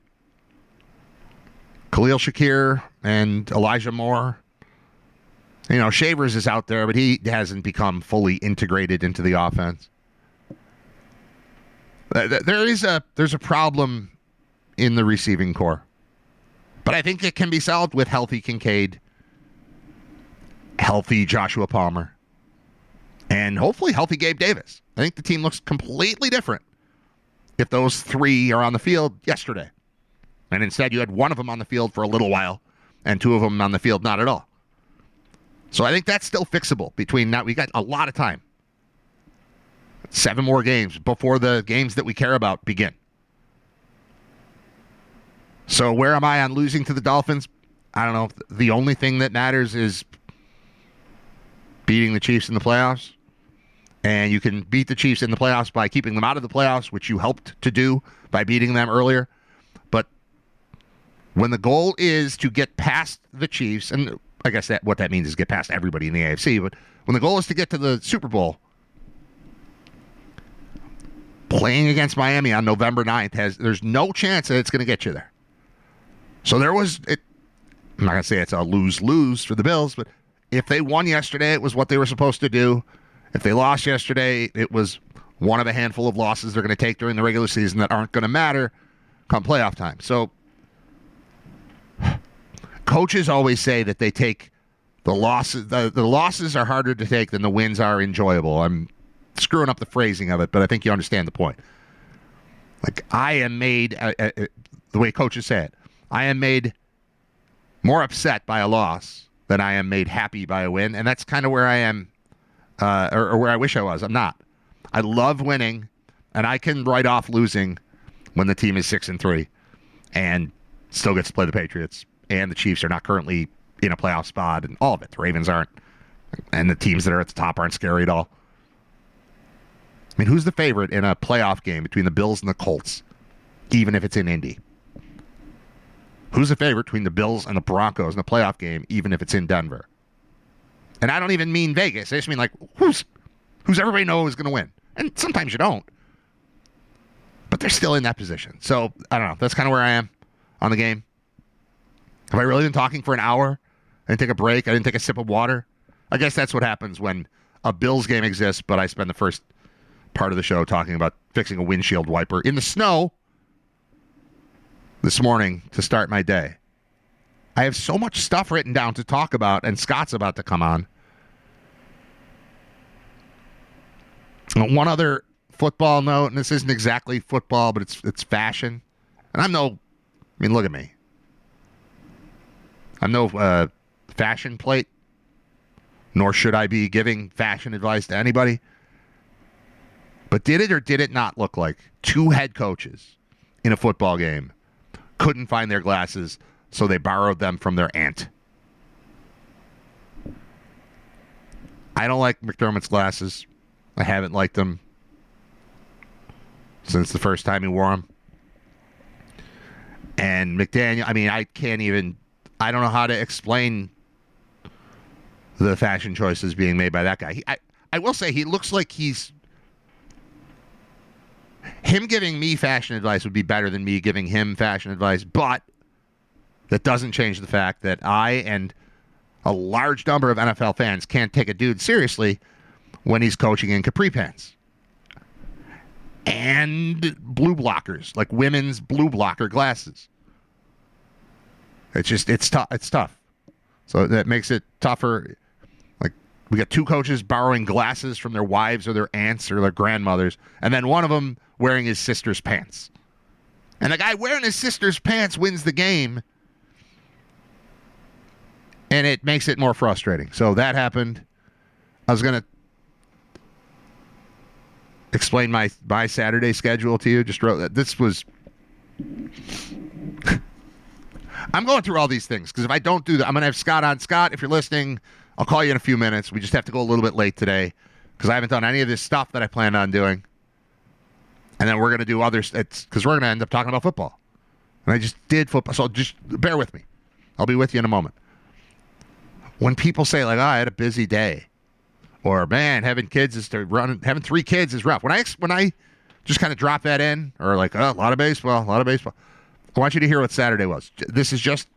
Khalil Shakir and Elijah Moore, Shavers is out there, but he hasn't become fully integrated into the offense. There's a problem in the receiving core, but I think it can be solved with healthy Kincaid, healthy Joshua Palmer, and hopefully healthy Gabe Davis. I think the team looks completely different if those three are on the field yesterday. And instead you had one of them on the field for a little while and two of them on the field not at all. So I think that's still fixable between now. We got a lot of time. 7 more games before the games that we care about begin. So where am I on losing to the Dolphins? I don't know. The only thing that matters is beating the Chiefs in the playoffs. And you can beat the Chiefs in the playoffs by keeping them out of the playoffs, which you helped to do by beating them earlier. But when the goal is to get past the Chiefs, and I guess what that means is get past everybody in the AFC, but when the goal is to get to the Super Bowl, playing against Miami on November 9th, there's no chance that it's going to get you there. So I'm not going to say it's a lose-lose for the Bills, but if they won yesterday, it was what they were supposed to do. If they lost yesterday, it was one of a handful of losses they're going to take during the regular season that aren't going to matter come playoff time. So coaches always say that they take the losses. The losses are harder to take than the wins are enjoyable. I'm screwing up the phrasing of it, but I think you understand the point. I am made, the way coaches say it, I am made more upset by a loss than I am made happy by a win, and that's kind of where I am. Or where I wish I was. I'm not. I love winning, and I can write off losing when the team is 6-3 and still gets to play the Patriots, and the Chiefs are not currently in a playoff spot, and all of it. The Ravens aren't, and the teams that are at the top aren't scary at all. I mean, who's the favorite in a playoff game between the Bills and the Colts, even if it's in Indy? Who's the favorite between the Bills and the Broncos in a playoff game, even if it's in Denver? And I don't even mean Vegas. I just mean who's everybody knows is going to win. And sometimes you don't. But they're still in that position. So, I don't know. That's kind of where I am on the game. Have I really been talking for an hour? I didn't take a break. I didn't take a sip of water. I guess that's what happens when a Bills game exists, but I spend the first part of the show talking about fixing a windshield wiper in the snow this morning to start my day. I have so much stuff written down to talk about, and Scott's about to come on. One other football note, and this isn't exactly football, but it's fashion. And look at me. I'm no fashion plate, nor should I be giving fashion advice to anybody. But did it or did it not look like two head coaches in a football game couldn't find their glasses, so they borrowed them from their aunt? I don't like McDermott's glasses. I haven't liked them since the first time he wore them. And McDaniel, I don't know how to explain the fashion choices being made by that guy. I will say he looks like him giving me fashion advice would be better than me giving him fashion advice, but that doesn't change the fact that I and a large number of NFL fans can't take a dude seriously when he's coaching in capri pants and blue blockers, like women's blue blocker glasses. It's tough. So that makes it tougher. Like, we got two coaches borrowing glasses from their wives or their aunts or their grandmothers, and then one of them wearing his sister's pants. And the guy wearing his sister's pants wins the game, and it makes it more frustrating. So that happened. I was going to explain my Saturday schedule to you. Just wrote that. This was... I'm going through all these things because if I don't do that, I'm going to have Scott on. Scott, if you're listening, I'll call you in a few minutes. We just have to go a little bit late today because I haven't done any of this stuff that I planned on doing. And then we're going to do others because we're going to end up talking about football. And I just did football, so just bear with me. I'll be with you in a moment. When people say, like, I had a busy day, or, man, having 3 kids is rough. When I just kind of drop that in, or like, a lot of baseball, I want you to hear what Saturday was. This is just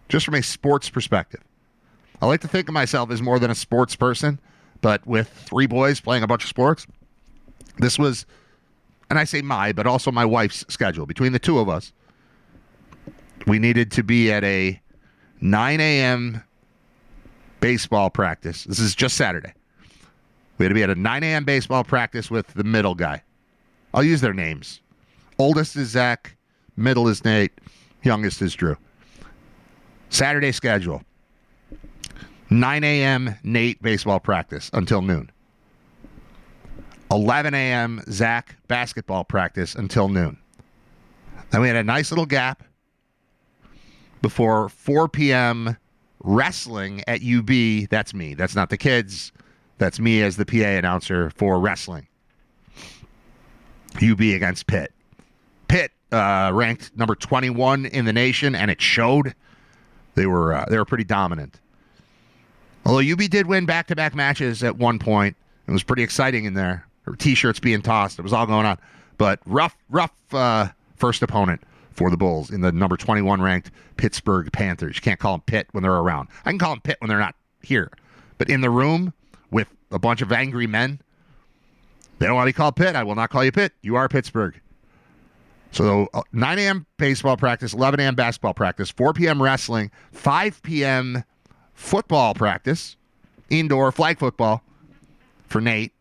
from a sports perspective. I like to think of myself as more than a sports person, but with 3 boys playing a bunch of sports, this was, and I say but also my wife's schedule. Between the two of us, we needed to be at a 9 a.m. baseball practice. This is just Saturday. We had to be at a 9 a.m. baseball practice with the middle guy. I'll use their names. Oldest is Zach. Middle is Nate. Youngest is Drew. Saturday schedule. 9 a.m. Nate baseball practice until noon. 11 a.m. Zach basketball practice until noon. Then we had a nice little gap before 4 p.m. wrestling at UB. That's me. That's not the kids. That's me as the PA announcer for wrestling. UB against Pitt. Pitt ranked number 21 in the nation, and it showed. They were pretty dominant. Although UB did win back-to-back matches at one point. It was pretty exciting in there. There were T-shirts being tossed. It was all going on. But rough first opponent for the Bulls in the number 21 ranked Pittsburgh Panthers. You can't call them Pitt when they're around. I can call them Pitt when they're not here. But in the room with a bunch of angry men, they don't want to be called Pitt. I will not call you Pitt. You are Pittsburgh. So 9 a.m. baseball practice, 11 a.m. basketball practice, 4 p.m. wrestling, 5 p.m. football practice, indoor flag football for Nate,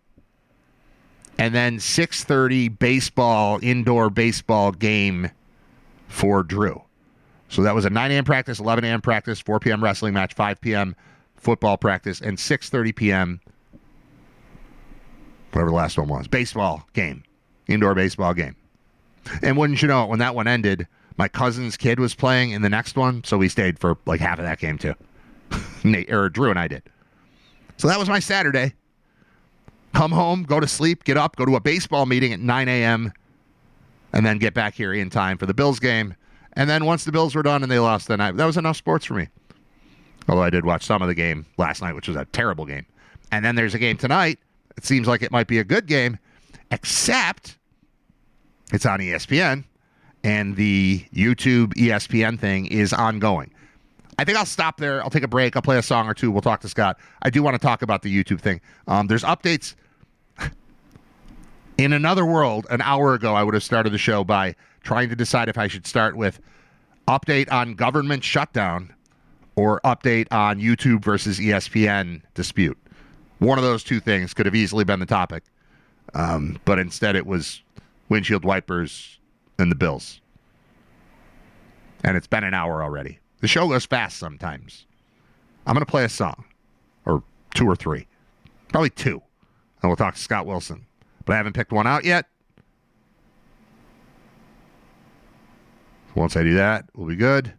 and then 6:30 baseball, indoor baseball game for Drew. So that was a 9 a.m. practice, 11 a.m. practice, 4 p.m. wrestling match, 5 p.m. football practice, and 6:30 p.m. whatever the last one was, baseball game, indoor baseball game. And wouldn't you know it, when that one ended, my cousin's kid was playing in the next one, so we stayed for like half of that game too. Drew and I did. So that was my Saturday. Come home, go to sleep, get up, go to a baseball meeting at 9 a.m., and then get back here in time for the Bills game. And then once the Bills were done and they lost the night, that was enough sports for me. Although I did watch some of the game last night, which was a terrible game. And then there's a game tonight. It seems like it might be a good game, except it's on ESPN, and the YouTube ESPN thing is ongoing. I think I'll stop there. I'll take a break. I'll play a song or two. We'll talk to Scott. I do want to talk about the YouTube thing. There's updates. In another world, an hour ago, I would have started the show by trying to decide if I should start with update on government shutdown or update on YouTube versus ESPN dispute. One of those two things could have easily been the topic. But instead it was windshield wipers and the Bills. And it's been an hour already. The show goes fast sometimes. I'm going to play a song. Or 2 or 3. Probably 2. And we'll talk to Scott Wilson. But I haven't picked one out yet. Once I do that, we'll be good.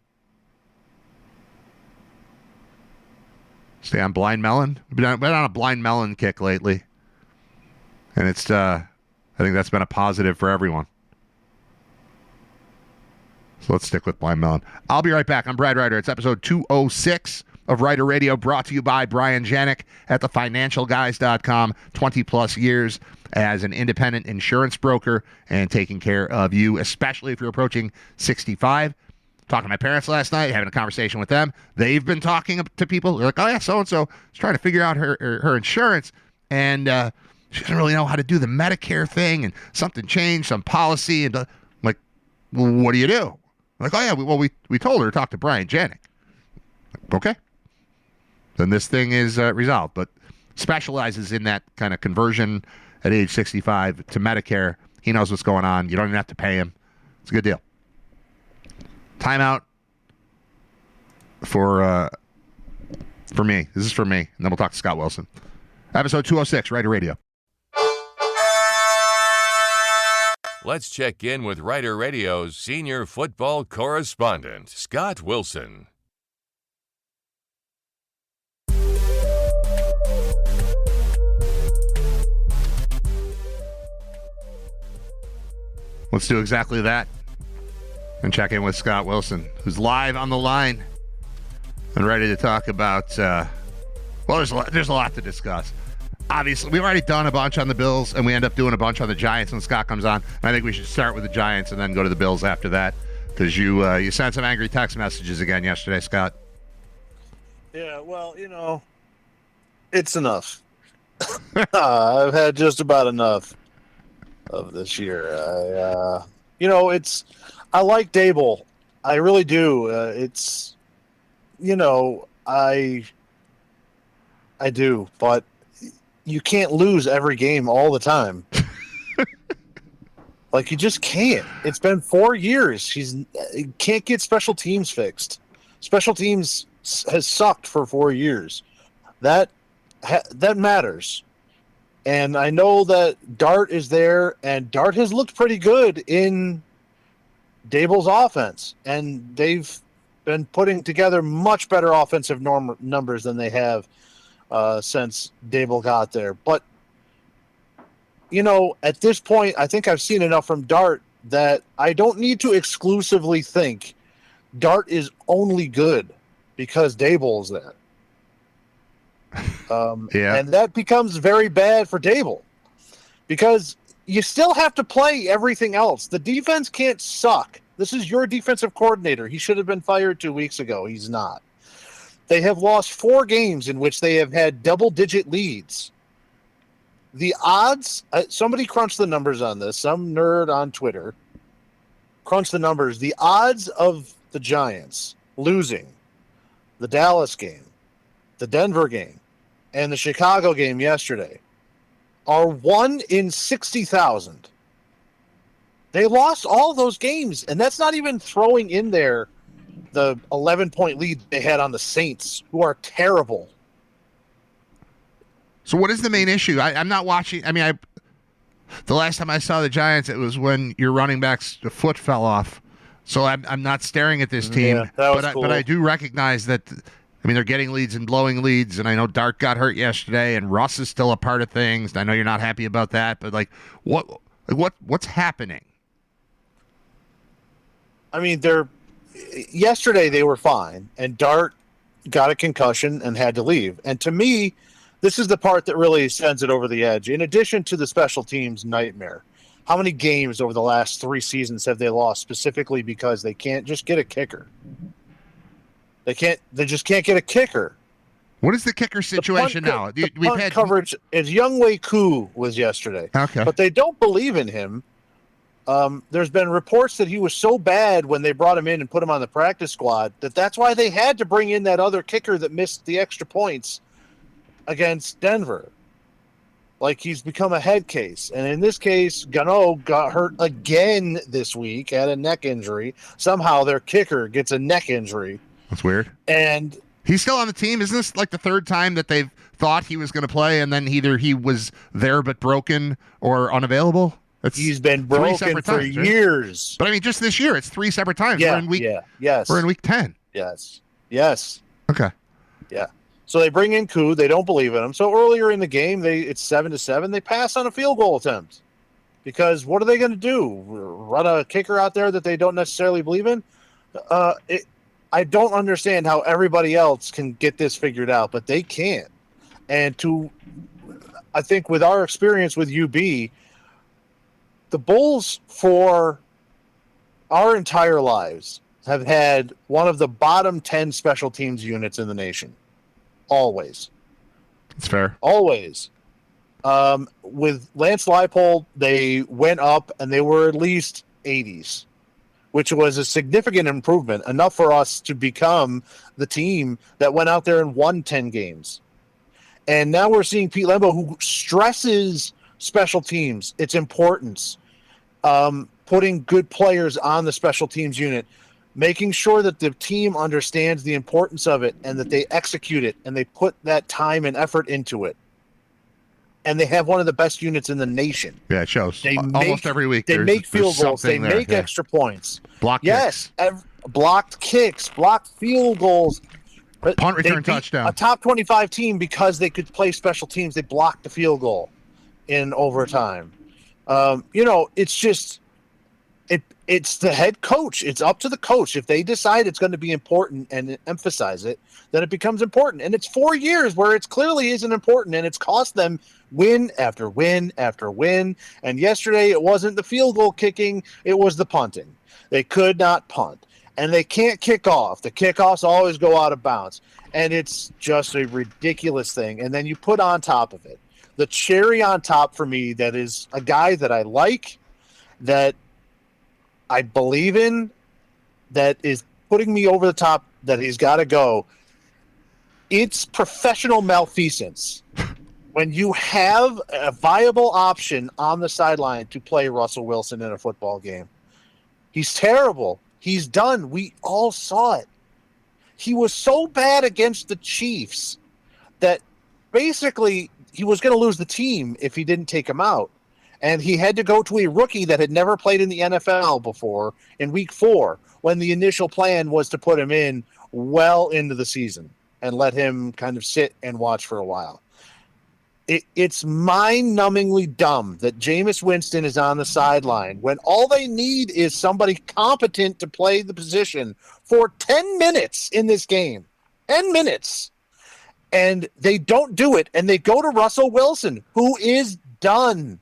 Stay on Blind Melon. I've been on a Blind Melon kick lately. And it's, I think that's been a positive for everyone. So let's stick with Blind Melon. I'll be right back. I'm Brad Ryder. It's episode 206 of Ryder Radio, brought to you by Brian Janik at thefinancialguys.com. 20-plus years as an independent insurance broker and taking care of you, especially if you're approaching 65. Talking to my parents last night, having a conversation with them. They've been talking to people. They're like, oh, yeah, so-and-so is trying to figure out her insurance, and she doesn't really know how to do the Medicare thing, and something changed, some policy, and I'm like, well, what do you do? I'm like, oh, yeah, we told her to talk to Brian Janik. Okay. Then this thing is resolved, but specializes in that kind of conversion at age 65 to Medicare. He knows what's going on. You don't even have to pay him. It's a good deal. Timeout for me. This is for me, and then we'll talk to Scott Wilson. Episode 206, Ryder Radio. Let's check in with Ryder Radio's senior football correspondent, Scott Wilson. Let's do exactly that and check in with Scott Wilson, who's live on the line and ready to talk about, there's a lot to discuss. Obviously, we've already done a bunch on the Bills, and we end up doing a bunch on the Giants when Scott comes on. And I think we should start with the Giants and then go to the Bills after that, because you sent some angry text messages again yesterday, Scott. Yeah, well, it's enough. I've had just about enough of this year. I like Daboll. I really do. I do, but you can't lose every game all the time. Like, you just can't. It's been 4 years. He can't get special teams fixed. Special teams has sucked for 4 years. That matters. And I know that Dart is there, and Dart has looked pretty good in Daboll's offense, and they've been putting together much better offensive numbers than they have since Daboll got there. But, at this point, I think I've seen enough from Dart that I don't need to exclusively think Dart is only good because Daboll's there. And that becomes very bad for Daboll because you still have to play everything else. The defense can't suck. This is your defensive coordinator. He should have been fired 2 weeks ago. He's not. They have lost 4 games in which they have had double-digit leads. The odds, somebody crunched the numbers on this, some nerd on Twitter crunched the numbers. The odds of the Giants losing the Dallas game, the Denver game, and the Chicago game yesterday are 1 in 60,000. They lost all those games, and that's not even throwing in there the 11-point lead they had on the Saints, who are terrible. So what is the main issue? I'm not watching. The last time I saw the Giants, it was when your running back's foot fell off. So I'm not staring at this team. Yeah, that was cool. But I do recognize that. They're getting leads and blowing leads, and I know Dart got hurt yesterday, and Russ is still a part of things. I know you're not happy about that, but what's happening? Yesterday they were fine, and Dart got a concussion and had to leave. And to me, this is the part that really sends it over the edge. In addition to the special teams nightmare, how many games over the last 3 seasons have they lost specifically because they can't just get a kicker? They just can't get a kicker. What is the kicker situation now? The punt coverage is Younghoe Koo was yesterday. Okay. But they don't believe in him. There's been reports that he was so bad when they brought him in and put him on the practice squad that's why they had to bring in that other kicker that missed the extra points against Denver. Like, he's become a head case. And in this case, Gano got hurt again this week, had a neck injury. Somehow their kicker gets a neck injury. That's weird. And he's still on the team. Isn't this like the third time that they've thought he was going to play and then either he was there but broken or unavailable? He's been broken for years. Right? But I mean, just this year, it's 3 separate times. Yeah, We're in week 10. Yes. Okay. Yeah. So they bring in Koo. They don't believe in him. So earlier in the game, it's 7-7. They pass on a field goal attempt because what are they going to do? Run a kicker out there that they don't necessarily believe in? I don't understand how everybody else can get this figured out, but they can't. And I think with our experience with UB, the Bulls for our entire lives have had one of the bottom 10 special teams units in the nation. Always. That's fair. Always. With Lance Leipold, they went up and they were at least 80s, which was a significant improvement, enough for us to become the team that went out there and won 10 games. And now we're seeing Pete Lembo, who stresses special teams, its importance, putting good players on the special teams unit, making sure that the team understands the importance of it and that they execute it and they put that time and effort into it. And they have one of the best units in the nation. Yeah, it shows. Almost every week. They make field goals. They make extra points. Kicks. Blocked kicks, blocked field goals. Punt return touchdown. A top 25 team because they could play special teams. They blocked the field goal in overtime. It's just it's the head coach. It's up to the coach. If they decide it's going to be important and emphasize it, then it becomes important. And it's 4 years where it clearly isn't important, and it's cost them win after win after win. And yesterday it wasn't the field goal kicking, it was the punting. They could not punt. And they can't kick off. The kickoffs always go out of bounds. And it's just a ridiculous thing. And then you put on top of it the cherry on top for me that is a guy that I like, that I believe in, that is putting me over the top, that he's got to go. It's professional malfeasance when you have a viable option on the sideline to play Russell Wilson in a football game. He's terrible. He's done. We all saw it. He was so bad against the Chiefs that basically he was going to lose the team if he didn't take him out. And he had to go to a rookie that had never played in the NFL before in week 4, when the initial plan was to put him in well into the season and let him kind of sit and watch for a while. It's mind-numbingly dumb that Jameis Winston is on the sideline when all they need is somebody competent to play the position for 10 minutes in this game. 10 minutes. And they don't do it, and they go to Russell Wilson, who is done.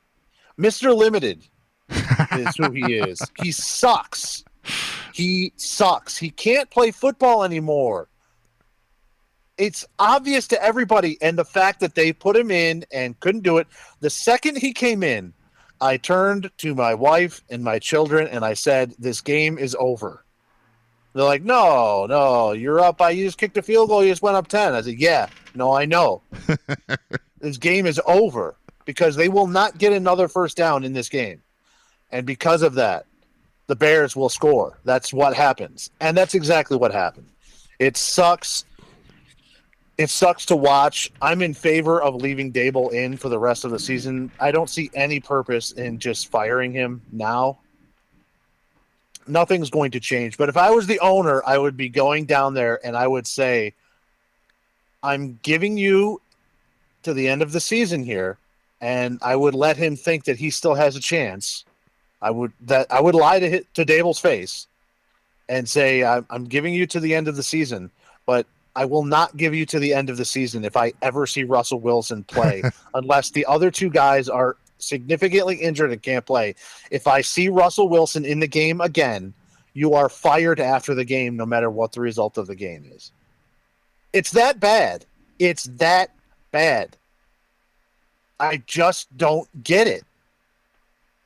Mr. Limited is who he is. He sucks. He sucks. He can't play football anymore. It's obvious to everybody, and the fact that they put him in and couldn't do it. The second he came in, I turned to my wife and my children, and I said, this game is over. They're like, no, you're up. You just kicked a field goal. You just went up 10. I said, yeah, no, I know. This game is over because they will not get another first down in this game. And because of that, the Bears will score. That's what happens. And that's exactly what happened. It sucks. It sucks to watch. I'm in favor of leaving Daboll in for the rest of the season. I don't see any purpose in just firing him now. Nothing's going to change. But if I was the owner, I would be going down there and I would say, I'm giving you to the end of the season here, and I would let him think that he still has a chance. I would lie to Daboll's face and say, I'm giving you to the end of the season, but I will not give you to the end of the season if I ever see Russell Wilson play, unless the other two guys are significantly injured and can't play. If I see Russell Wilson in the game again, you are fired after the game, no matter what the result of the game is. It's that bad. It's that bad. I just don't get it.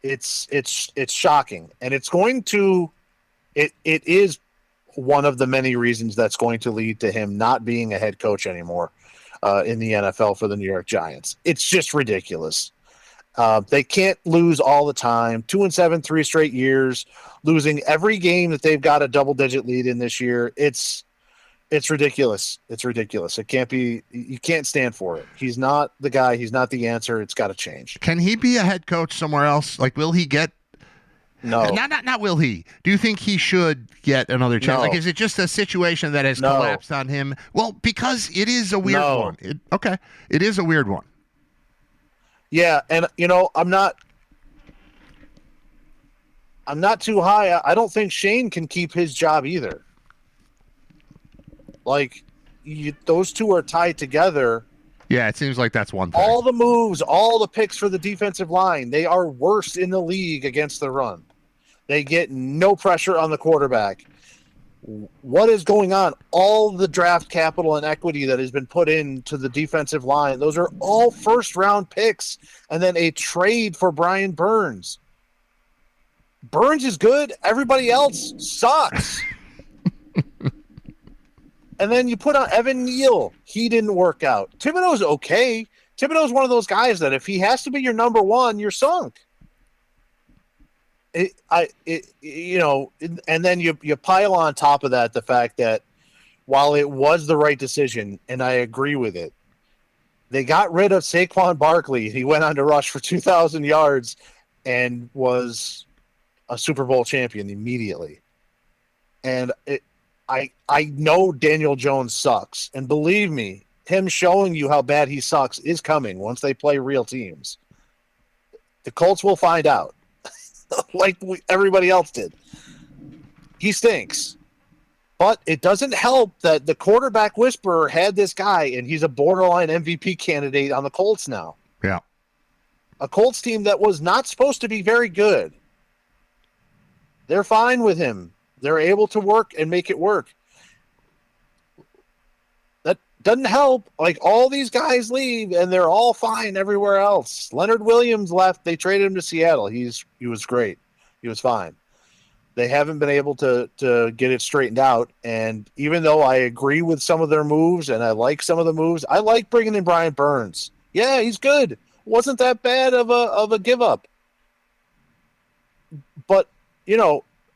It's shocking, and it's going to. It is one of the many reasons that's going to lead to him not being a head coach anymore in the NFL for the New York Giants. It's just ridiculous. They can't lose all the time. 2-7, 3 straight years, losing every game that they've got a double-digit lead in this year. It's ridiculous. It's ridiculous. It can't be. You can't stand for it. He's not the guy. He's not the answer. It's got to change. Can he be a head coach somewhere else? Like, will he get? No. Not will he. Do you think he should get another chance? No. Like, is it just a situation that has No. collapsed on him? Well, because it is a weird No. one. It is a weird one. Yeah, and I'm not too high. I don't think Shane can keep his job either. Like, those two are tied together. Yeah, it seems like that's one thing. All the moves, all the picks for the defensive line, they are worst in the league against the run. They get no pressure on the quarterback. What is going on? All the draft capital and equity that has been put into the defensive line, those are all first-round picks, and then a trade for Brian Burns. Burns is good. Everybody else sucks. And then you put on Evan Neal. He didn't work out. Thibodeau's okay. Thibodeau's one of those guys that if he has to be your number one, you're sunk. And then you pile on top of that the fact that while it was the right decision, and I agree with it, they got rid of Saquon Barkley. He went on to rush for 2,000 yards and was a Super Bowl champion immediately. And I know Daniel Jones sucks. And believe me, him showing you how bad he sucks is coming once they play real teams. The Colts will find out. Like everybody else did. He stinks. But it doesn't help that the quarterback whisperer had this guy, and he's a borderline MVP candidate on the Colts now. Yeah. A Colts team that was not supposed to be very good. They're fine with him. They're able to work and make it work. That doesn't help. Like, all these guys leave, and they're all fine everywhere else. Leonard Williams left. They traded him to Seattle. He was great. He was fine. They haven't been able to get it straightened out. And even though I agree with some of their moves and I like some of the moves, I like bringing in Brian Burns. Yeah, he's good. Wasn't that bad of a give up. But,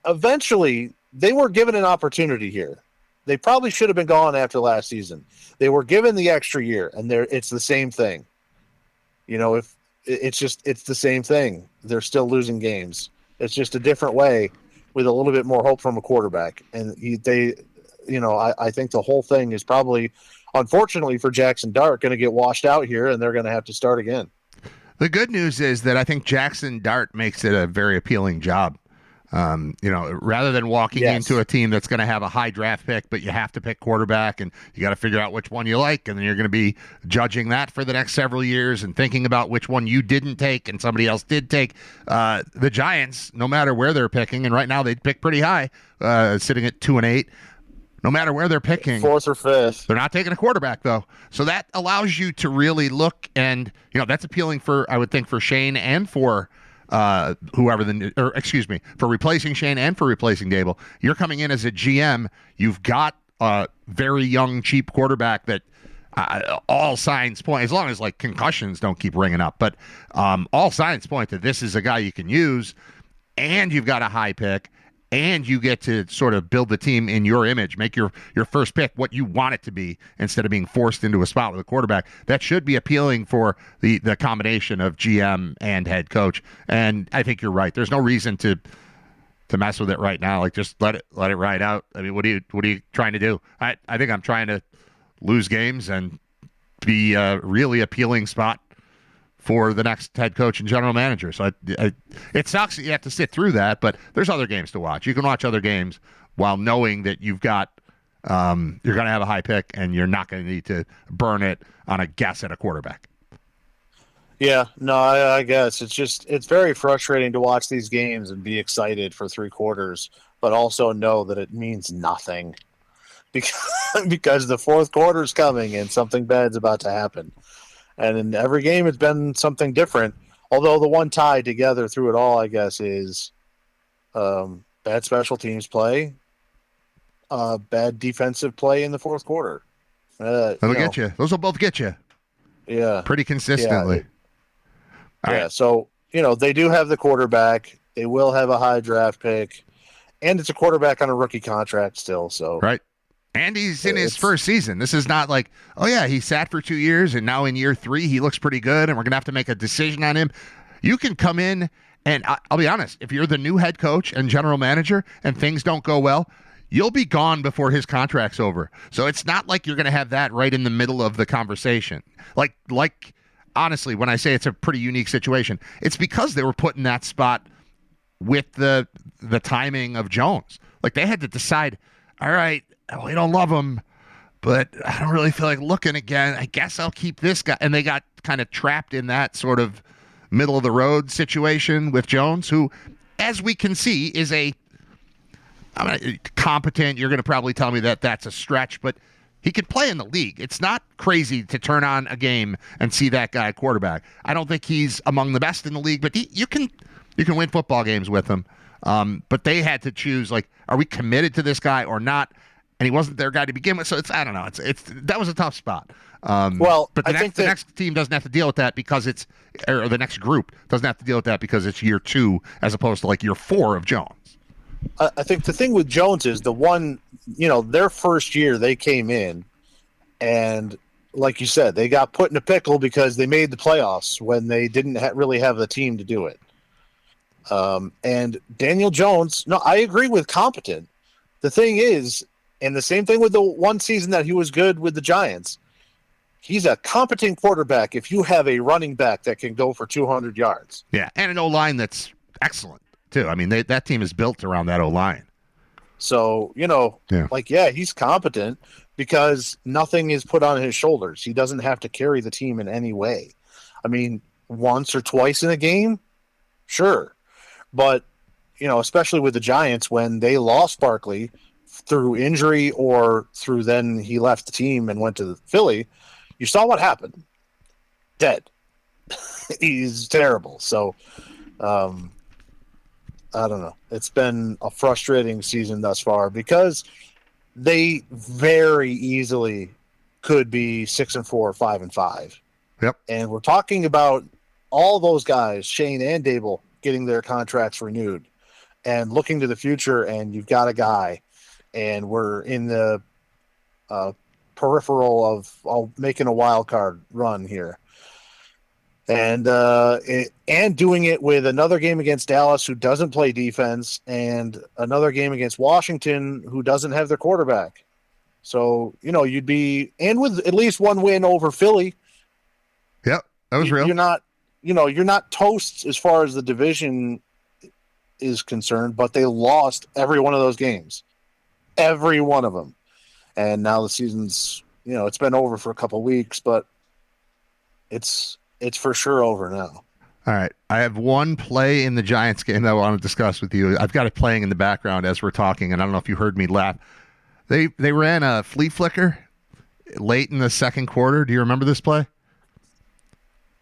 eventually they were given an opportunity here. They probably should have been gone after last season. They were given the extra year, and it's the same thing. If it's the same thing. They're still losing games. It's just a different way with a little bit more hope from a quarterback. And I think the whole thing is probably, unfortunately for Jackson Dart, going to get washed out here, and they're going to have to start again. The good news is that I think Jackson Dart makes it a very appealing job. Rather than walking into a team that's going to have a high draft pick, but you have to pick quarterback and you got to figure out which one you like. And then you're going to be judging that for the next several years and thinking about which one you didn't take and somebody else did take. The Giants, no matter where they're picking, and right now they pick pretty high, sitting at 2-8. No matter where they're picking, 4th or 5th, they're not taking a quarterback though. So that allows you to really look, and that's appealing for, I would think, for Shane and for for replacing Shane and for replacing Daboll. You're coming in as a GM. You've got a very young, cheap quarterback that all signs point, as long as like concussions don't keep ringing up, but all signs point that this is a guy you can use, and you've got a high pick, and you get to sort of build the team in your image, make your first pick what you want it to be instead of being forced into a spot with a quarterback. That should be appealing for the combination of GM and head coach. And I think you're right. There's no reason to mess with it right now. Like, just let it ride out. I mean, what are you trying to do? I think I'm trying to lose games and be a really appealing spot for the next head coach and general manager. So it sucks that you have to sit through that, but there's other games to watch. You can watch other games while knowing that you've got you're going to have a high pick and you're not going to need to burn it on a guess at a quarterback. Yeah, no, I guess it's very frustrating to watch these games and be excited for 3 quarters, but also know that it means nothing. because the fourth quarter is coming and something bad's about to happen. And in every game, it's been something different. Although the one tie together through it all, I guess, is bad special teams play, bad defensive play in the fourth quarter. That'll get you. Those will both get you. Yeah. Pretty consistently. Yeah. So, they do have the quarterback. They will have a high draft pick. And it's a quarterback on a rookie contract still. So right. And he's in his first season. This is not like, oh, yeah, he sat for 2 years, and now in year 3, he looks pretty good, and we're going to have to make a decision on him. You can come in, and I'll be honest, if you're the new head coach and general manager and things don't go well, you'll be gone before his contract's over. So it's not like you're going to have that right in the middle of the conversation. Like honestly, when I say it's a pretty unique situation, it's because they were put in that spot with the timing of Jones. Like, they had to decide, all right, we don't love him, but I don't really feel like looking again. I guess I'll keep this guy. And they got kind of trapped in that sort of middle of the road situation with Jones, who, as we can see, is competent. You're going to probably tell me that that's a stretch, but he could play in the league. It's not crazy to turn on a game and see that guy quarterback. I don't think he's among the best in the league, but you can win football games with him. But they had to choose, like, are we committed to this guy or not? And he wasn't their guy to begin with, so I don't know. That was a tough spot. But the next team doesn't have to deal with that because or the next group doesn't have to deal with that because it's year 2 as opposed to like year 4 of Jones. I think the thing with Jones is their first year they came in, and like you said, they got put in a pickle because they made the playoffs when they didn't really have the team to do it. And Daniel Jones, no, I agree with competent. The thing is, and the same thing with the one season that he was good with the Giants, he's a competent quarterback if you have a running back that can go for 200 yards. Yeah, and an O-line that's excellent, too. I mean, that team is built around that O-line. So, he's competent because nothing is put on his shoulders. He doesn't have to carry the team in any way. I mean, once or twice in a game, sure. But, especially with the Giants, when they lost Barkley through injury or through then he left the team and went to Philly, you saw what happened. Dead. He's terrible. So, I don't know. It's been a frustrating season thus far because they very easily could be 6-4, 5-5. Yep. And we're talking about all those guys, Shane and Daboll, getting their contracts renewed and looking to the future, and you've got a guy, and we're in the peripheral of making a wild card run here. And doing it with another game against Dallas, who doesn't play defense, and another game against Washington, who doesn't have their quarterback. So, you'd be, and with at least one win over Philly. Yep, that was real. You're not toast as far as the division is concerned, but they lost every one of those games. Every one of them. And now the season's, it's been over for a couple of weeks, but it's for sure over now. All right. I have one play in the Giants game that I want to discuss with you. I've got it playing in the background as we're talking, and I don't know if you heard me laugh. They ran a flea flicker late in the second quarter. Do you remember this play?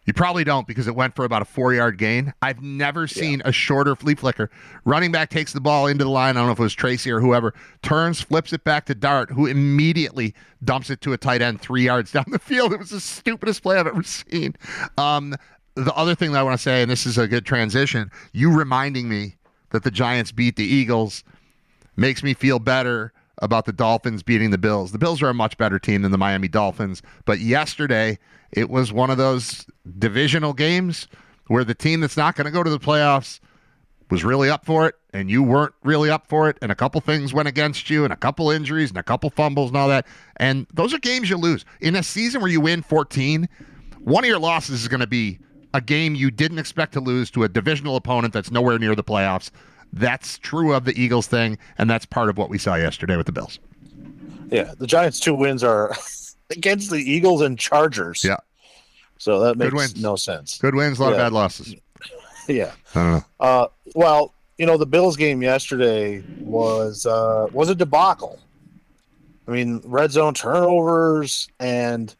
You probably don't because it went for about a 4-yard gain. I've never seen a shorter flea flicker. Running back takes the ball into the line. I don't know if it was Tracy or whoever. Turns, flips it back to Dart, who immediately dumps it to a tight end 3 yards down the field. It was the stupidest play I've ever seen. The other thing that I want to say, and this is a good transition, you reminding me that the Giants beat the Eagles makes me feel better about the Dolphins beating the Bills. The Bills are a much better team than the Miami Dolphins, but yesterday it was one of those divisional games where the team that's not going to go to the playoffs was really up for it, and you weren't really up for it, and a couple things went against you, and a couple injuries, and a couple fumbles and all that, and those are games you lose. In a season where you win 14, one of your losses is going to be a game you didn't expect to lose to a divisional opponent that's nowhere near the playoffs. That's true of the Eagles thing, and that's part of what we saw yesterday with the Bills. Yeah, the Giants' 2 wins are against the Eagles and Chargers. Yeah. So that makes no sense. Good wins, a lot of bad losses. Yeah. I don't know. Well, the Bills game yesterday was a debacle. I mean, red zone turnovers and.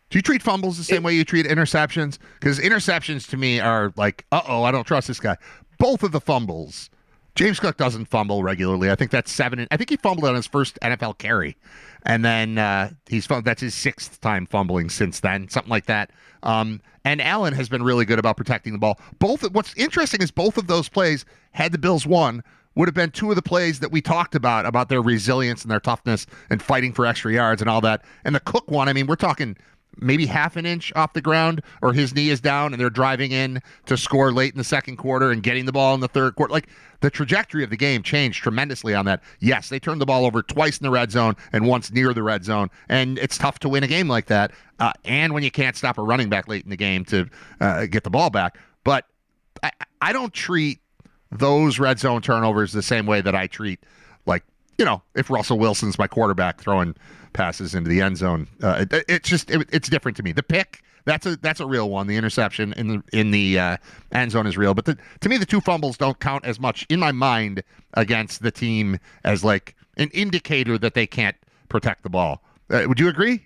Do you treat fumbles the same way you treat interceptions? Because interceptions to me are like, I don't trust this guy. Both of the fumbles, James Cook doesn't fumble regularly. I think that's 7. I think he fumbled on his first NFL carry, and then that's his 6th time fumbling since then, something like that. And Allen has been really good about protecting the ball. What's interesting is both of those plays, had the Bills won, would have been 2 of the plays that we talked about their resilience and their toughness and fighting for extra yards and all that. And the Cook one, I mean, we're talking maybe half an inch off the ground, or his knee is down and they're driving in to score late in the second quarter and getting the ball in the third quarter. Like, the trajectory of the game changed tremendously on that. Yes, they turned the ball over twice in the red zone and once near the red zone, and it's tough to win a game like that, and when you can't stop a running back late in the game to get the ball back. But I don't treat those red zone turnovers the same way that I treat, like, if Russell Wilson's my quarterback throwing passes into the end zone. It's different to me. The pick, that's a real one. The interception in the end zone is real. But to me, the 2 fumbles don't count as much in my mind against the team as like an indicator that they can't protect the ball. Would you agree?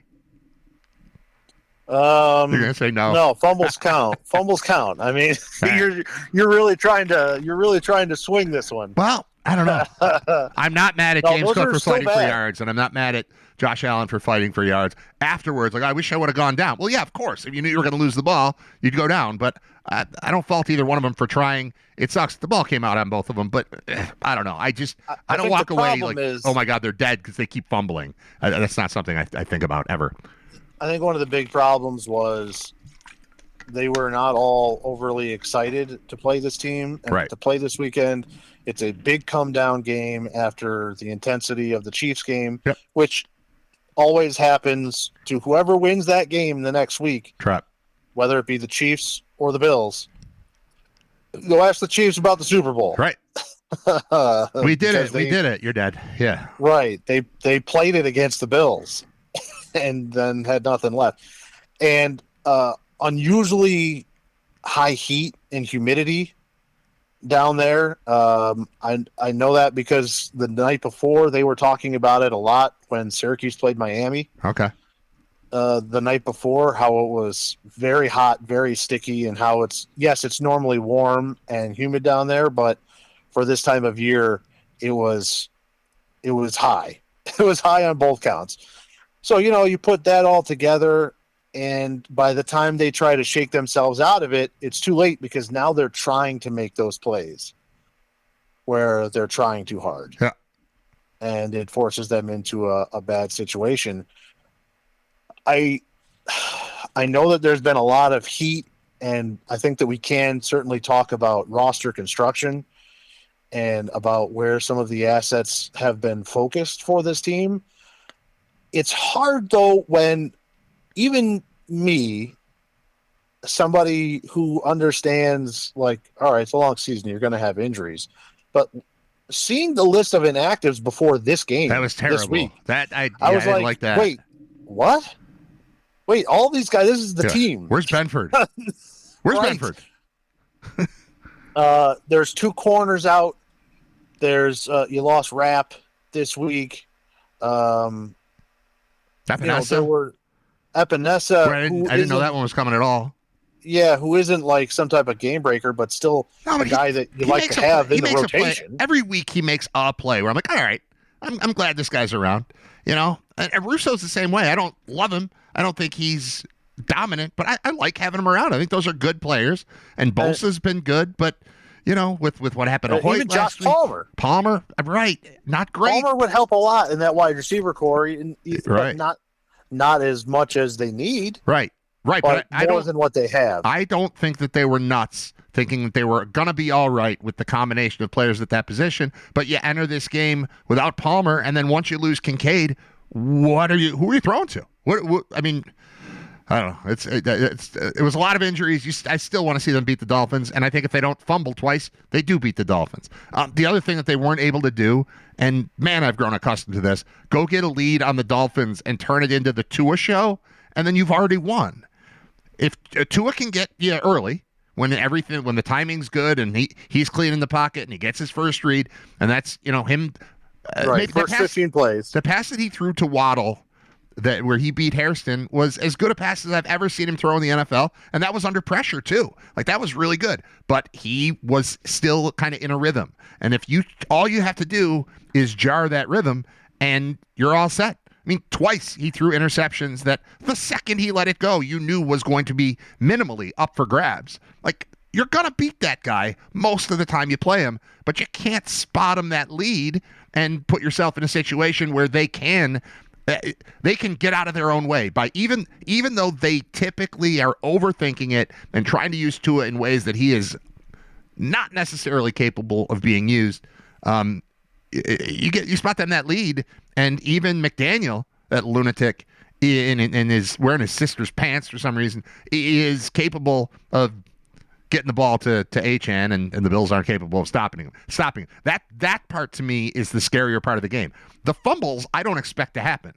You're gonna say no. No, fumbles count. Fumbles count. I mean, you're really trying to swing this one. Well, I don't know. I'm not mad at James Cook for fighting for yards, and I'm not mad at Josh Allen for fighting for yards. Afterwards, like, I wish I would have gone down. Well, yeah, of course. If you knew you were going to lose the ball, you'd go down. But I don't fault either one of them for trying. It sucks. The ball came out on both of them, but I don't know. I don't walk away like, oh my God, they're dead because they keep fumbling. That's not something I think about ever. I think one of the big problems was they were not all overly excited to play this team and to play this weekend. It's a big come-down game after the intensity of the Chiefs game, which always happens to whoever wins that game the next week, whether it be the Chiefs or the Bills. Go ask the Chiefs about the Super Bowl. Right. We did it. You're dead. Yeah. Right. They played it against the Bills and then had nothing left. And unusually high heat and humidity down there. I know that because the night before they were talking about it a lot when Syracuse played Miami. Okay. The night before, how it was very hot, very sticky, and how it's normally warm and humid down there, but for this time of year, it was high. It was high on both counts. So, you put that all together, and by the time they try to shake themselves out of it, it's too late because now they're trying to make those plays where they're trying too hard. Yeah. And it forces them into a bad situation. I know that there's been a lot of heat, and I think that we can certainly talk about roster construction and about where some of the assets have been focused for this team. It's hard, though, when even me, somebody who understands, like, all right, it's a long season, you're going to have injuries, but seeing the list of inactives before this game, that was terrible. This week, I was didn't like that. Wait, what? Wait, all these guys, this is the team. Where's Benford? Where's Benford? There's 2 corners out. There's you lost Rapp this week. Epinesa? There were Epinesa. I didn't know that one was coming at all. Yeah, who isn't like some type of game breaker, but still a guy that you like to have in the rotation. Every week he makes a play where I'm like, all right, I'm glad this guy's around. And Russo's the same way. I don't love him. I don't think he's dominant, but I like having him around. I think those are good players. And Bosa's been good, but with what happened to Hoyt even Josh Palmer, right? Not great. Palmer would help a lot in that wide receiver core, but not as much as they need. Right. But more than what they have. I don't think that they were nuts thinking that they were going to be all right with the combination of players at that position. But you enter this game without Palmer, and then once you lose Kincaid, who are you throwing to? What I mean, I don't know. It was a lot of injuries. I still want to see them beat the Dolphins, and I think if they don't fumble twice, they do beat the Dolphins. The other thing that they weren't able to do, and man, I've grown accustomed to this, go get a lead on the Dolphins and turn it into the Tua show, and then you've already won. If Tua can get you early, when the timing's good and he's clean in the pocket and he gets his first read, and that's him Right, first 15 plays. The pass that he threw to Waddle, where he beat Hairston, was as good a pass as I've ever seen him throw in the NFL, and that was under pressure too. Like, that was really good, but he was still kind of in a rhythm. And if all you have to do is jar that rhythm, and you're all set. I mean, twice he threw interceptions that the second he let it go, you knew was going to be minimally up for grabs. Like, you're going to beat that guy most of the time you play him, but you can't spot him that lead and put yourself in a situation where they can get out of their own way by even though they typically are overthinking it and trying to use Tua in ways that he is not necessarily capable of being used. You spot them that lead, and even McDaniel, that lunatic, and is wearing his sister's pants for some reason, is capable of getting the ball to Achane, and the Bills aren't capable of stopping him. That part to me is the scarier part of the game. The fumbles, I don't expect to happen.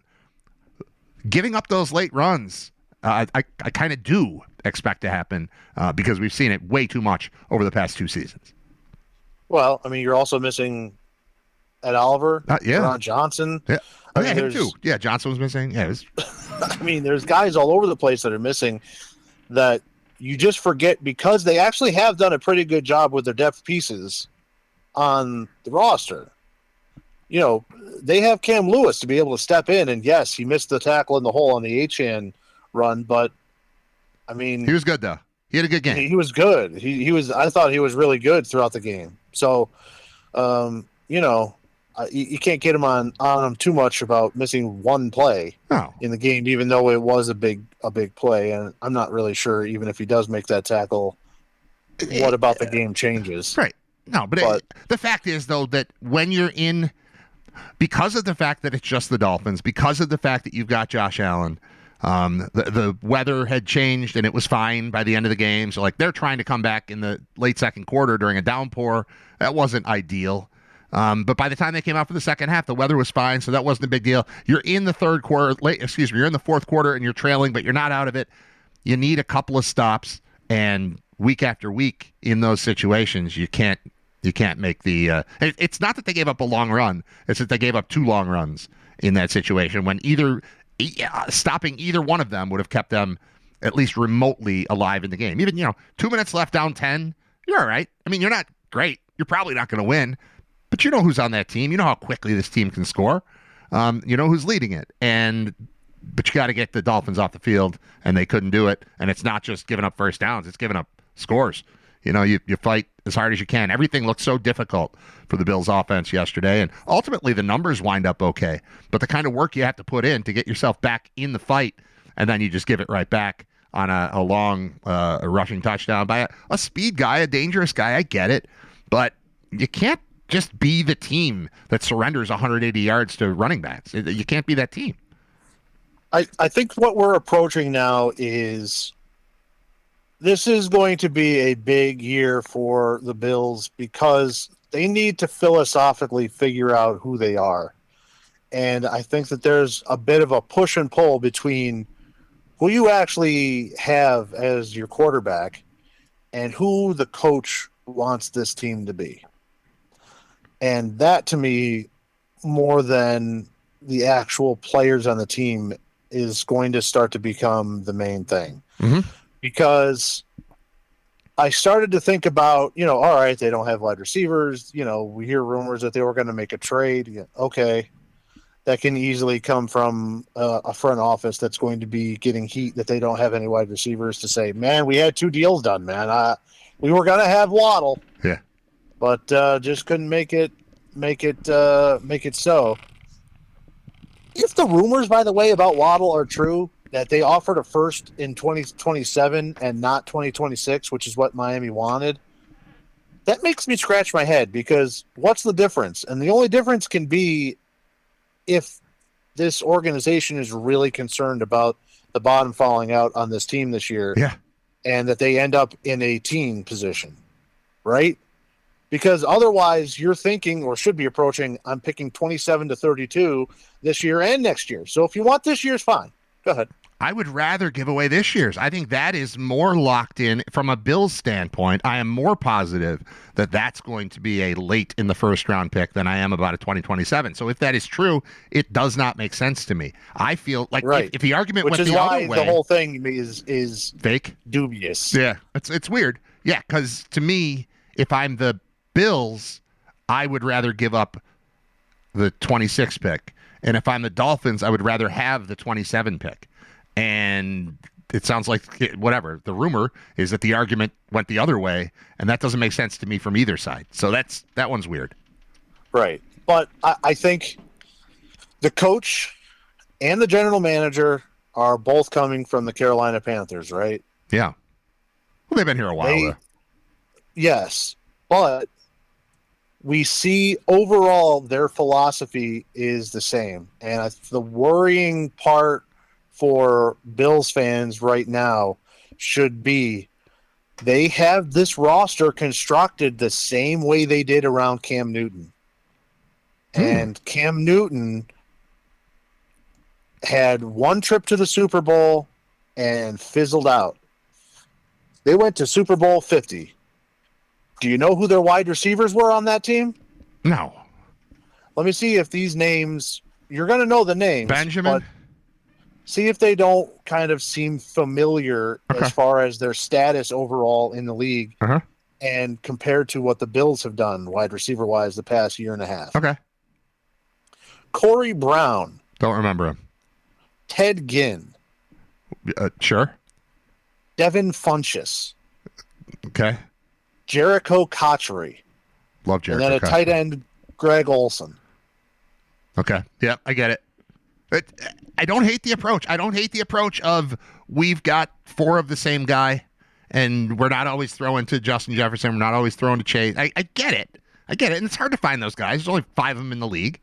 Giving up those late runs, I kind of do expect to happen because we've seen it way too much over the past 2 seasons. Well, I mean, you're also missing Ed Oliver, Ron Johnson. Yeah. Him too. Yeah, Johnson was missing. Yeah, I mean, there's guys all over the place that are missing that you just forget because they actually have done a pretty good job with their depth pieces on the roster. You know, they have Cam Lewis to be able to step in, and yes, he missed the tackle in the hole on the Achane run, but I mean, he was good though. He had a good game. He was good. He was. I thought he was really good throughout the game. So, you know, you can't get him on him too much about missing one play in the game, even though it was a big play. And I'm not really sure, even if he does make that tackle, what about the game changes? Right. No, but the fact is, though, that when you're in, because of the fact that it's just the Dolphins, because of the fact that you've got Josh Allen, the weather had changed and it was fine by the end of the game. So, like, they're trying to come back in the late second quarter during a downpour. That wasn't ideal. But by the time they came out for the second half, the weather was fine, so that wasn't a big deal. You're in the you're in the fourth quarter and you're trailing, but you're not out of it. You need a couple of stops, and week after week in those situations, you can't make the it's not that they gave up a long run, it's that they gave up 2 long runs in that situation when stopping either one of them would have kept them at least remotely alive in the game. Even, 2 minutes left, down 10, you're all right. I mean, you're not great. You're probably not going to win. But you know who's on that team. You know how quickly this team can score. You know who's leading it. But you got to get the Dolphins off the field, and they couldn't do it. And it's not just giving up first downs. It's giving up scores. You fight as hard as you can. Everything looked so difficult for the Bills' offense yesterday. And ultimately, the numbers wind up okay. But the kind of work you have to put in to get yourself back in the fight, and then you just give it right back on a long rushing touchdown by a speed guy, a dangerous guy. I get it. But you can't just be the team that surrenders 180 yards to running backs. You can't be that team. I think what we're approaching now is this is going to be a big year for the Bills because they need to philosophically figure out who they are. And I think that there's a bit of a push and pull between who you actually have as your quarterback and who the coach wants this team to be. And that, to me, more than the actual players on the team, is going to start to become the main thing. Mm-hmm. Because I started to think about, all right, they don't have wide receivers. We hear rumors that they were going to make a trade. Okay, that can easily come from a front office that's going to be getting heat that they don't have any wide receivers to say, man, we had 2 deals done, man. We were going to have Waddle. Yeah. But just couldn't make it so. If the rumors, by the way, about Waddle are true, that they offered a first in 2027 and not 2026, which is what Miami wanted, that makes me scratch my head because what's the difference? And the only difference can be if this organization is really concerned about the bottom falling out on this team this year, and that they end up in a team position, right? Because otherwise you're thinking, or should be approaching, I'm picking 27 to 32 this year and next year. So if you want this year's, fine. Go ahead. I would rather give away this year's. I think that is more locked in from a Bills standpoint. I am more positive that that's going to be a late in the first round pick than I am about a 2027. So if that is true, it does not make sense to me. I feel like if the argument went the other way, the whole thing is fake, dubious. Yeah, it's weird. Yeah, because to me, if I'm the Bills, I would rather give up the 26 pick, and if I'm the Dolphins, I would rather have the 27 pick. And it sounds like whatever. The rumor is that the argument went the other way, and that doesn't make sense to me from either side. So that one's weird. Right. But I think the coach and the general manager are both coming from the Carolina Panthers, right? Yeah. Well, they've been here a while. Yes. But we see overall their philosophy is the same. And the worrying part for Bills fans right now should be they have this roster constructed the same way they did around Cam Newton. And Cam Newton had one trip to the Super Bowl and fizzled out. They went to Super Bowl 50. Do you know who their wide receivers were on that team? No. Let me see if these names, you're going to know the names. Benjamin? But see if they don't kind of seem familiar as far as their status overall in the league and compared to what the Bills have done wide receiver-wise the past year and a half. Okay. Corey Brown. Don't remember him. Ted Ginn. Sure. Devin Funchess. Okay. Jericho Cotchery. Love Jericho. And then a tight end, Greg Olson. Okay. Yep, I get it. I don't hate the approach. I don't hate the approach of we've got four of the same guy, and we're not always throwing to Justin Jefferson. We're not always throwing to Chase. I get it. I get it. And it's hard to find those guys. There's only 5 of them in the league.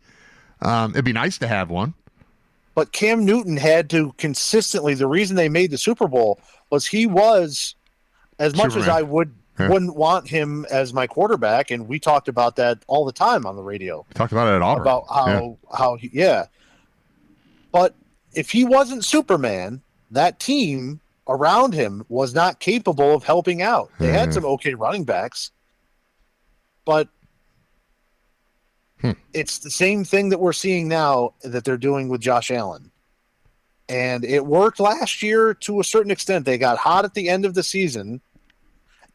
It'd be nice to have one. But Cam Newton had to consistently, the reason they made the Super Bowl was he was, as much as I wouldn't want him as my quarterback, and we talked about that all the time on the radio. We talked about it at Auburn. About how But if he wasn't Superman, that team around him was not capable of helping out. They had some okay running backs, but it's the same thing that we're seeing now that they're doing with Josh Allen. And it worked last year to a certain extent. They got hot at the end of the season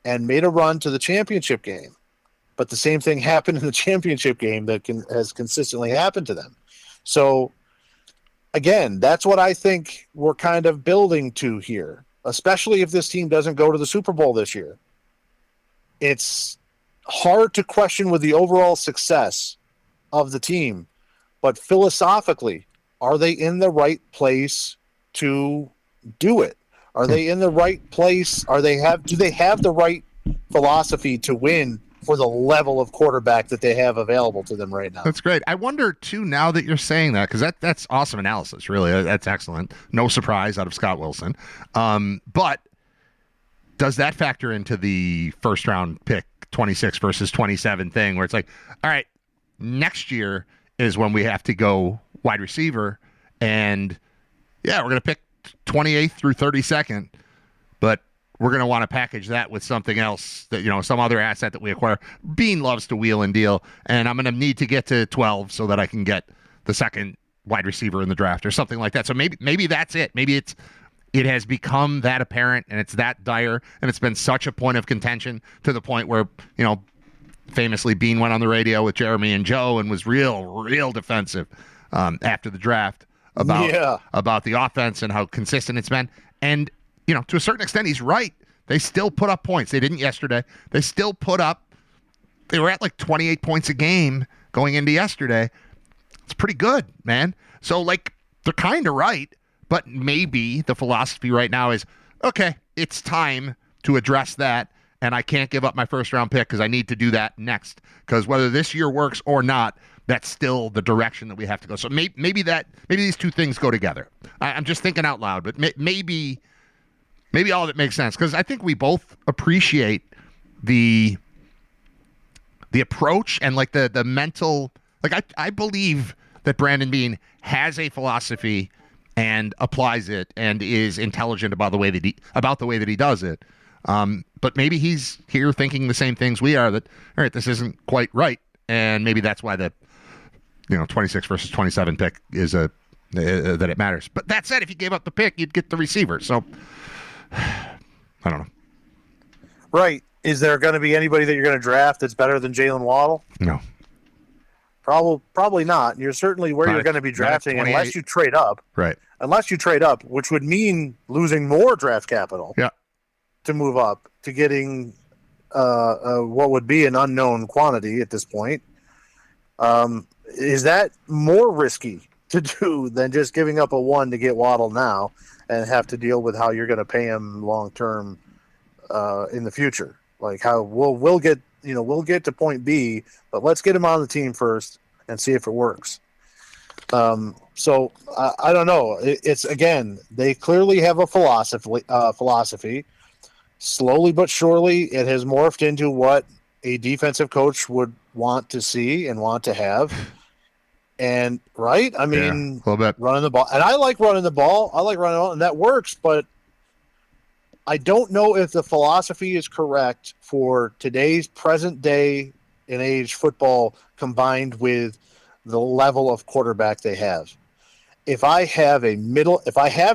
and made a run to the championship game. But the same thing happened in the championship game that has consistently happened to them. So, again, that's what I think we're kind of building to here, especially if this team doesn't go to the Super Bowl this year. It's hard to question with the overall success of the team, but philosophically, are they in the right place to do it? Are they in the right place? Do they have the right philosophy to win for the level of quarterback that they have available to them right now? That's great. I wonder, too, now that you're saying that, because that's awesome analysis, really. That's excellent. No surprise out of Scott Wilson. But does that factor into the first-round pick, 26 versus 27 thing, where it's like, all right, next year is when we have to go wide receiver, and, yeah, we're going to pick 28th through 32nd, but we're going to want to package that with something else, that some other asset that we acquire. Bean loves to wheel and deal, and I'm going to need to get to 12 so that I can get the second wide receiver in the draft or something like that. So maybe that's it. Maybe it has become that apparent, and it's that dire, and it's been such a point of contention to the point where, famously Bean went on the radio with Jeremy and Joe and was real defensive after the draft about the offense and how consistent it's been. And to a certain extent, he's right. They still put up points. They didn't yesterday. They still put up. They were at like 28 points a game going into yesterday. It's pretty good, man. So, they're kind of right, but maybe the philosophy right now is, okay, it's time to address that, and I can't give up my first-round pick because I need to do that next. Because whether this year works or not, that's still the direction that we have to go. So maybe these two things go together. I'm just thinking out loud, but maybe all of it makes sense, because I think we both appreciate the approach and the mental. I believe that Brandon Beane has a philosophy and applies it and is intelligent about the way that he does it. But maybe he's here thinking the same things we are, that, all right, this isn't quite right. And maybe that's why the 26 versus 27 pick is that it matters. But that said, if you gave up the pick, you'd get the receiver. So I don't know. Right. Is there going to be anybody that you're going to draft that's better than Jalen Waddle? No. Probably not. You're certainly where you're going to be drafting unless you trade up. Right. Unless you trade up, which would mean losing more draft capital. Yeah. To move up to getting what would be an unknown quantity at this point. Is that more risky to do than just giving up a 1 to get Waddle now and have to deal with how you're going to pay him long term in the future? Like how we'll get to point B, but let's get him on the team first and see if it works. So I don't know. It's again, they clearly have a philosophy. Slowly but surely, it has morphed into what a defensive coach would want to see and want to have. And right, I mean, a little bit running the ball, and I like running the ball. And that works. But I don't know if the philosophy is correct for today's present day and age football, combined with the level of quarterback they have. If I have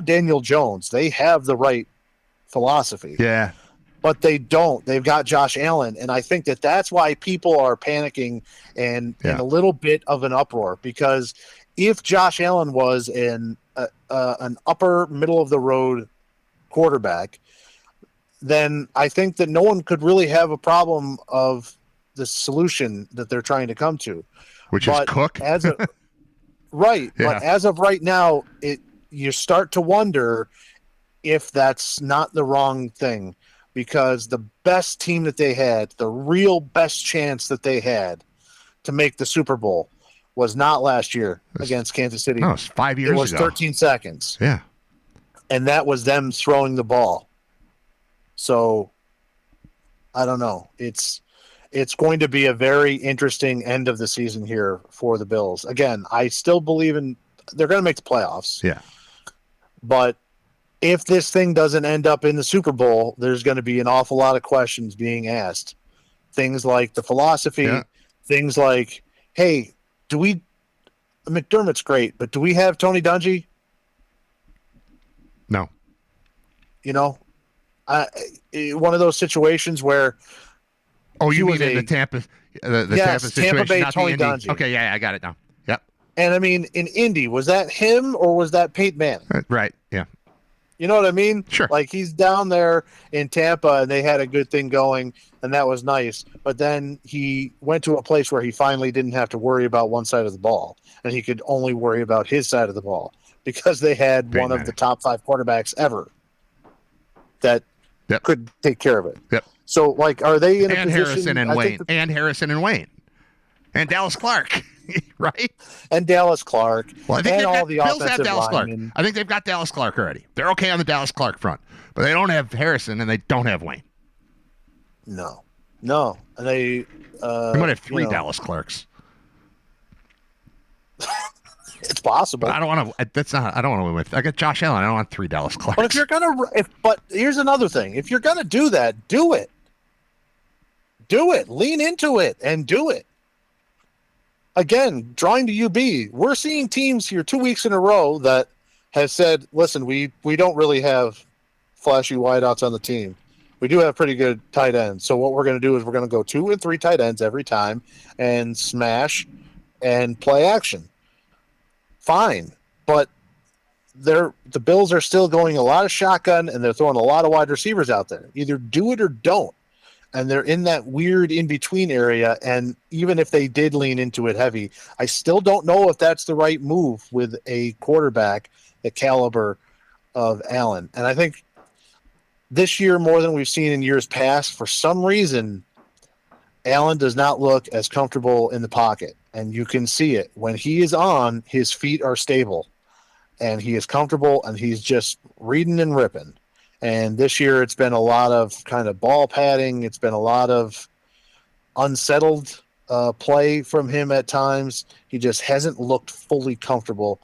Daniel Jones, they have the right philosophy. Yeah. But they don't. They've got Josh Allen, and I think that's why people are panicking and in a little bit of an uproar, because if Josh Allen was an upper middle of the road quarterback, then I think that no one could really have a problem of the solution that they're trying to come to, which is Cook. Right. Yeah. But as of right now, you start to wonder if that's not the wrong thing, because the best team that they had, the real best chance that they had to make the Super Bowl was not last year against Kansas City. No, it was 5 years ago. It was 13 seconds. Yeah. And that was them throwing the ball. So I don't know. It's going to be a very interesting end of the season here for the Bills. Again, I still believe they're going to make the playoffs. Yeah. But if this thing doesn't end up in the Super Bowl, there's going to be an awful lot of questions being asked. Things like the philosophy, things like, hey, McDermott's great, but do we have Tony Dungy? No. One of those situations where. Oh, you mean in the Tampa, Tampa situation, Tampa Bay, not Tony the Indy. Dungy. Okay, yeah, I got it now. Yep. And I mean, in Indy, was that him or was that Peyton Manning? Right. Yeah. You know what I mean? Sure. Like he's down there in Tampa and they had a good thing going and that was nice. But then he went to a place where he finally didn't have to worry about one side of the ball and he could only worry about his side of the ball because they had one of the top 5 quarterbacks ever that could take care of it. Yep. So, like, are they in a position? Harrison and Wayne. And Dallas Clark, right? And Dallas Clark. Well, I think and all the the Bills have offensive Dallas Clark. linemen. I think they've got Dallas Clark already. They're okay on the Dallas Clark front. But they don't have Harrison and they don't have Wayne. No. And they might have 3 Dallas Clarks. It's possible. But I don't want to. I don't want to win with. I got Josh Allen. I don't want 3 Dallas Clarks. But if you're but here's another thing. If you're gonna do that, do it. Do it. Lean into it and do it. Again, drawing to UB, we're seeing teams here 2 weeks in a row that has said, "Listen, we don't really have flashy wideouts on the team. We do have pretty good tight ends. So what we're going to do is we're going to go 2 and 3 tight ends every time and smash and play action." Fine, but the Bills are still going a lot of shotgun and they're throwing a lot of wide receivers out there. Either do it or don't. And they're in that weird in-between area. And even if they did lean into it heavy, I still don't know if that's the right move with a quarterback the caliber of Allen. And I think this year, more than we've seen in years past, for some reason, Allen does not look as comfortable in the pocket. And you can see it. When he is on, his feet are stable. And he is comfortable, and he's just reading and ripping. And this year it's been a lot of kind of ball padding. It's been a lot of unsettled play from him at times. He just hasn't looked fully comfortable.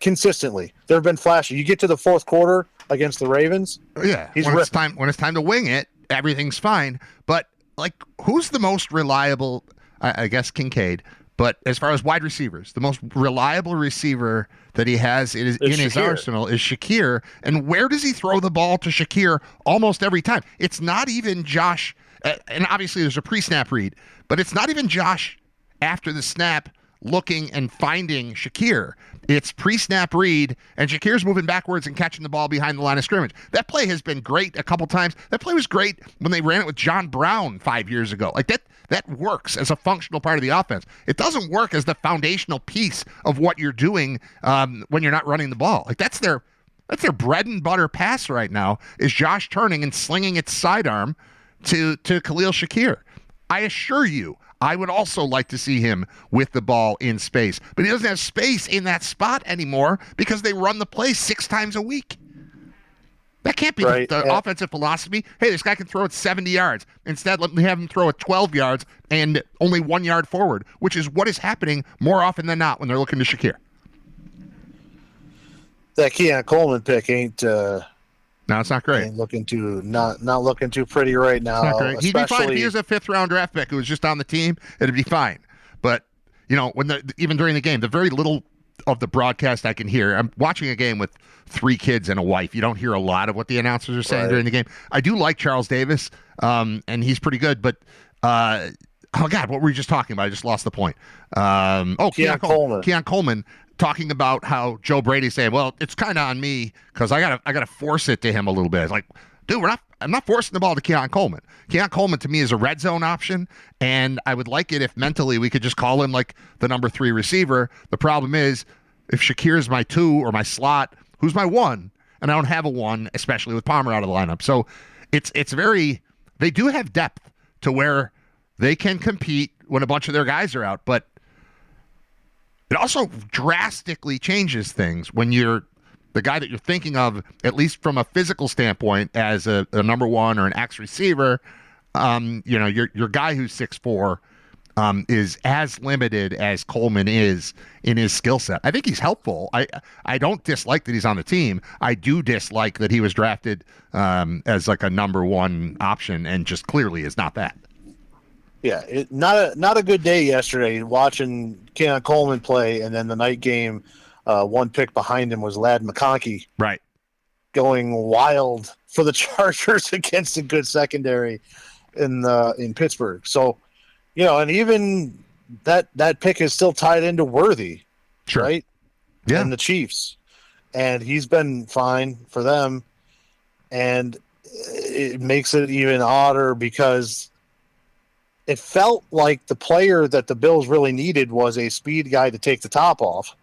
consistently. There have been flashes. You get to the fourth quarter against the Ravens. Yeah, he's when it's ripping. time to wing it, everything's fine. But like, who's the most reliable? I guess Kincaid. But as far as wide receivers, the most reliable receiver that he has in his arsenal is Shakir. And where does he throw the ball to Shakir almost every time? It's not even Josh. And obviously there's a pre-snap read, but it's not even Josh after the snap looking and finding Shakir. It's pre-snap read, and Shakir's moving backwards and catching the ball behind the line of scrimmage. That play has been great a couple times. That play was great when they ran it with John Brown 5 years ago. Like that works as a functional part of the offense. It doesn't work as the foundational piece of what you're doing when you're not running the ball. Like that's their bread and butter pass right now is Josh turning and slinging its sidearm to Khalil Shakir. I assure you, I would also like to see him with the ball in space. But he doesn't have space in that spot anymore because they run the play 6 times a week. That can't be the offensive philosophy. Hey, this guy can throw it 70 yards. Instead, let me have him throw it 12 yards and only 1 yard forward, which is what is happening more often than not when they're looking to Shakir. That Keon Coleman pick ain't... No, it's not great. Not looking too pretty right now. It's not great. He'd be fine if he was a 5th round draft pick who was just on the team. It'd be fine. But even during the game, the very little of the broadcast I can hear. I'm watching a game with 3 kids and a wife. You don't hear a lot of what the announcers are saying during the game. I do like Charles Davis, and he's pretty good. But oh God, what were we just talking about? I just lost the point. Keon Coleman. Keon Coleman. Talking about how Joe Brady's saying, well, it's kind of on me because I gotta force it to him a little bit. It's like, dude, I'm not forcing the ball to Keon Coleman. Keon Coleman to me is a red zone option, and I would like it if mentally we could just call him like the number 3 receiver. The problem is if Shakir is my 2 or my slot, who's my 1? And I don't have a 1, especially with Palmer out of the lineup. So it's very, they do have depth to where they can compete when a bunch of their guys are out, but it also drastically changes things when you're the guy that you're thinking of, at least from a physical standpoint, as a number 1 or an X receiver. Your guy who's 6'4" is as limited as Coleman is in his skill set. I think he's helpful. I don't dislike that he's on the team. I do dislike that he was drafted as like a number 1 option and just clearly is not that. Yeah, not a good day yesterday watching Keon Coleman play, and then the night game, 1 pick behind him was Ladd McConkey. Right. Going wild for the Chargers against a good secondary in Pittsburgh. So, and even that pick is still tied into Worthy, sure. Right? Yeah. And the Chiefs. And he's been fine for them. And it makes it even odder because it felt like the player that the Bills really needed was a speed guy to take the top off.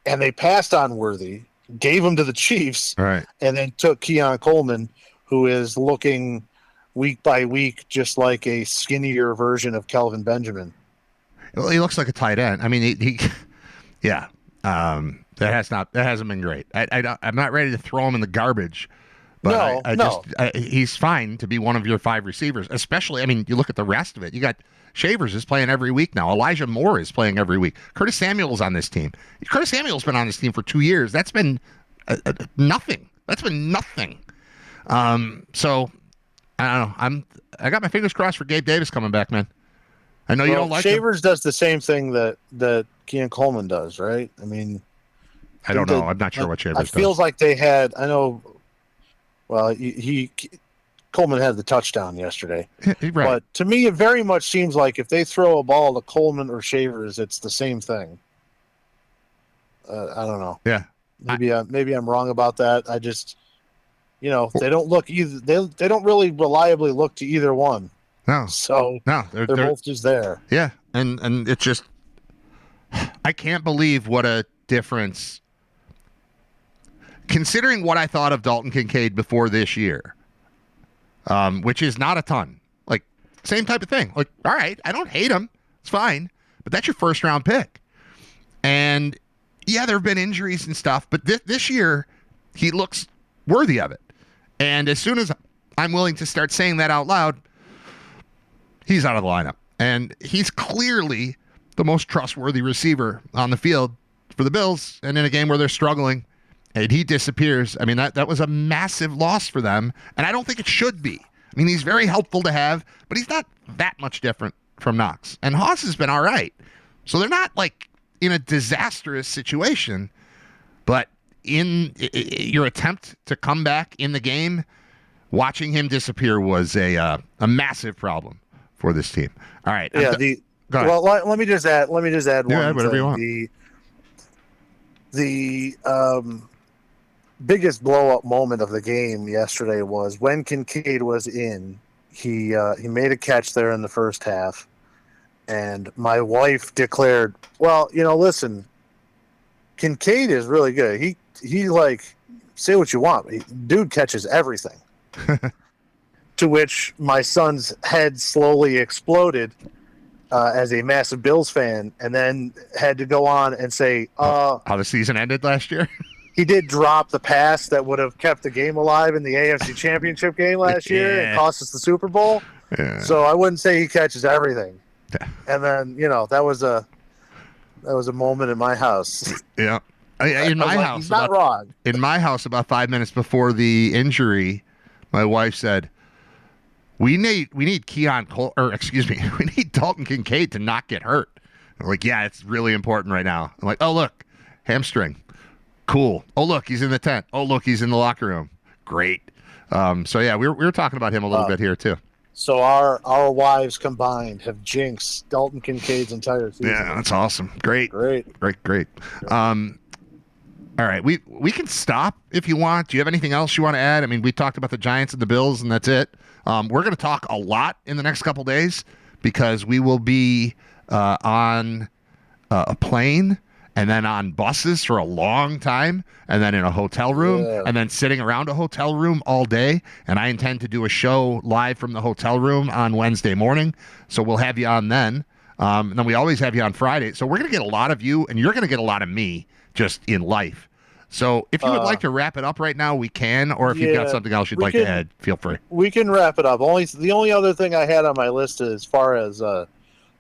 And they passed on Worthy, gave him to the Chiefs, right, and then took Keon Coleman, who is looking week by week just like a skinnier version of Kelvin Benjamin. Well, he looks like a tight end. I mean, yeah. That hasn't been great. I'm not ready to throw him in the garbage. But no. He's fine to be one of your 5 receivers, especially, I mean, you look at the rest of it. You got Shavers is playing every week now. Elijah Moore is playing every week. Curtis Samuel's on this team. Curtis Samuel's been on this team for 2 years. That's been nothing. That's been nothing. So, I don't know. I got my fingers crossed for Gabe Davis coming back, man. I know you don't like Shavers him. does the same thing that Keon Coleman does, right? I mean, I don't know. I'm not sure what Shavers does. It feels like they had, I know, well, Coleman had the touchdown yesterday. Right. But to me, it very much seems like if they throw a ball to Coleman or Shavers, it's the same thing. I don't know. Yeah. Maybe I'm wrong about that. I just, they don't look either. They don't really reliably look to either one. No. So no, they're both just there. Yeah, and it's just, I can't believe what a difference. Considering what I thought of Dalton Kincaid before this year, which is not a ton. Like, same type of thing. Like, all right, I don't hate him. It's fine. But that's your 1st round pick. And, yeah, there have been injuries and stuff. But this year, he looks worthy of it. And as soon as I'm willing to start saying that out loud, he's out of the lineup. And he's clearly the most trustworthy receiver on the field for the Bills, and in a game where they're struggling, and he disappears. I mean, that was a massive loss for them, and I don't think it should be. I mean, he's very helpful to have, but he's not that much different from Knox. And Haas has been all right. So they're not, like, in a disastrous situation, but in your attempt to come back in the game, watching him disappear was a massive problem for this team. All right. Yeah. Let me just add one whatever thing. You want. The biggest blow up moment of the game yesterday was when Kincaid was in. He made a catch there in the first half, and my wife declared, "Well, listen, Kincaid is really good. He like, say what you want, dude catches everything." To which my son's head slowly exploded as a massive Bills fan, and then had to go on and say, how the season ended last year. He did drop the pass that would have kept the game alive in the AFC Championship game last year and cost us the Super Bowl. Yeah. So I wouldn't say he catches everything. Yeah. And then, that was a moment in my house. Yeah. In my house, he's not wrong. In my house, about 5 minutes before the injury, my wife said, we need Keon Cole, we need Dalton Kincaid to not get hurt. I'm like, yeah, it's really important right now. I'm like, oh, look, hamstring. Cool. Oh, look, he's in the tent. Oh, look, he's in the locker room. Great. So, yeah, we were talking about him a little bit here, too. So our wives combined have jinxed Dalton Kincaid's entire season. Yeah, that's awesome. Great. All right, we can stop if you want. Do you have anything else you want to add? I mean, we talked about the Giants and the Bills, and that's it. We're going to talk a lot in the next couple days because we will be on a plane and then on buses for a long time and then in a hotel room and then sitting around a hotel room all day. And I intend to do a show live from the hotel room on Wednesday morning. So we'll have you on then. And then we always have you on Friday. So we're going to get a lot of you and you're going to get a lot of me just in life. So if you would like to wrap it up right now, we can. Or if you've got something else you'd like to add, feel free. We can wrap it up. The only other thing I had on my list as far as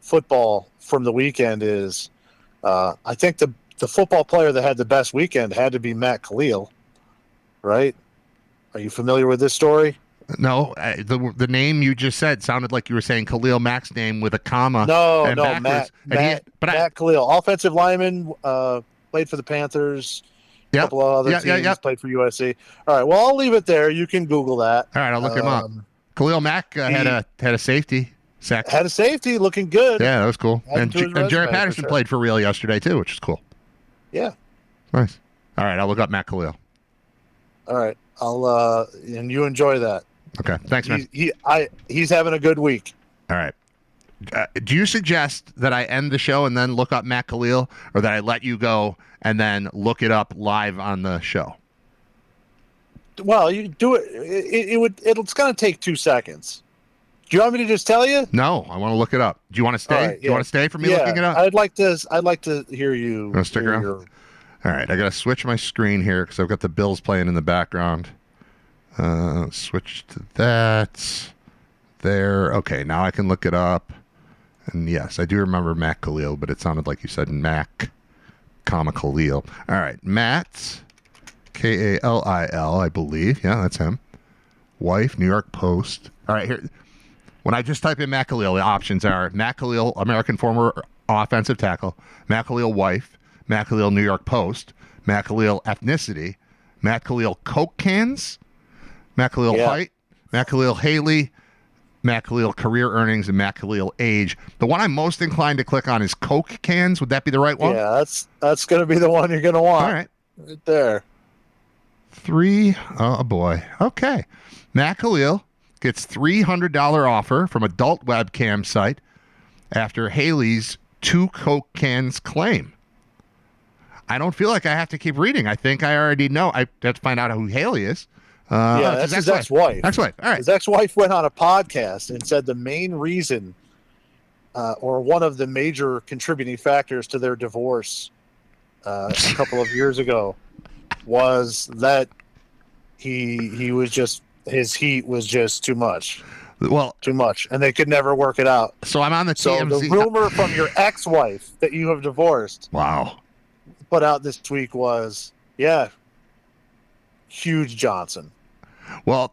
football from the weekend is I think the football player that had the best weekend had to be Matt Khalil, right? Are you familiar with this story? No, the name you just said sounded like you were saying Khalil Mack's name with a comma. No, Matt Khalil, offensive lineman, played for the Panthers. A couple of other teams, played for USC. All right, well, I'll leave it there. You can Google that. All right, I'll look him up. Khalil Mack had a safety sack. Had a safety, looking good. Yeah, that was cool. And Jared Patterson played for real yesterday too, which is cool. Yeah. Nice. All right, I'll look up Matt Khalil. All right, I'll and you enjoy that. Okay, thanks, man. He's having a good week. All right. Do you suggest that I end the show and then look up Matt Khalil, or that I let you go and then look it up live on the show? Well, you do it. It's going to take 2 seconds. Do you want me to just tell you? No, I want to look it up. Do you want to stay? Right, do you want to stay for me looking it up? I'd like to hear you. Stick around. All right, I got to switch my screen here because I've got the Bills playing in the background. Switch to that. There. Okay, now I can look it up. And yes, I do remember Matt Khalil, but it sounded like you said Mac, Khalil. All right, Matt, Kalil, I believe. Yeah, that's him. Wife, New York Post. All right, here. When I just type in Matt Khalil, the options are Matt Khalil, American former offensive tackle, Matt Khalil wife, Matt Khalil New York Post, Matt Khalil ethnicity, Matt Khalil Coke cans, Matt Khalil height, Matt Khalil Haley, Matt Khalil career earnings, and Matt Khalil age. The one I'm most inclined to click on is Coke cans. Would that be the right one? Yeah, that's going to be the one you're going to want. All right. Right there. 3. Oh, boy. Okay. Matt Khalil gets $300 offer from adult webcam site after Haley's 2 Coke cans claim. I don't feel like I have to keep reading. I think I already know. I have to find out who Haley is. That's his ex-wife. Ex-wife. All right. His ex-wife went on a podcast and said the main reason, or one of the major contributing factors to their divorce a couple of years ago, was that he was just, his heat was just too much. Well, too much, and they could never work it out. So I'm on the TMZ. So the rumor from your ex-wife that you have divorced. Wow. put out this week was, huge Johnson. Well,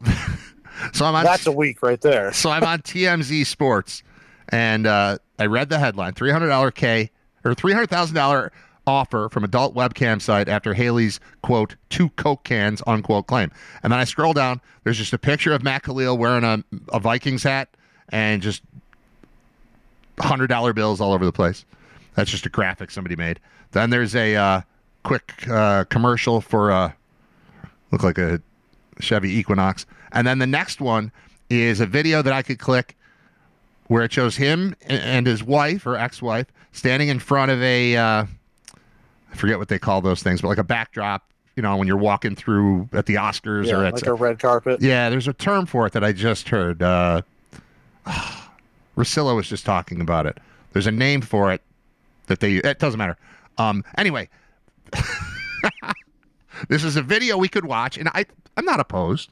so I'm on. That's a week right there. So I'm on TMZ Sports, and I read the headline: $300,000 offer from adult webcam site after Haley's quote 2 Coke cans unquote claim. And then I scroll down. There's just a picture of Matt Khalil wearing a Vikings hat and just $100 bills all over the place. That's just a graphic somebody made. Then there's a quick commercial for look like a Chevy Equinox. And then the next one is a video that I could click where it shows him and his wife or ex-wife standing in front of a, I forget what they call those things, but like a backdrop, when you're walking through at the Oscars or at like a red carpet. Yeah, there's a term for it that I just heard. Russillo was just talking about it. There's a name for it that it doesn't matter. Anyway, this is a video we could watch, and I'm not opposed.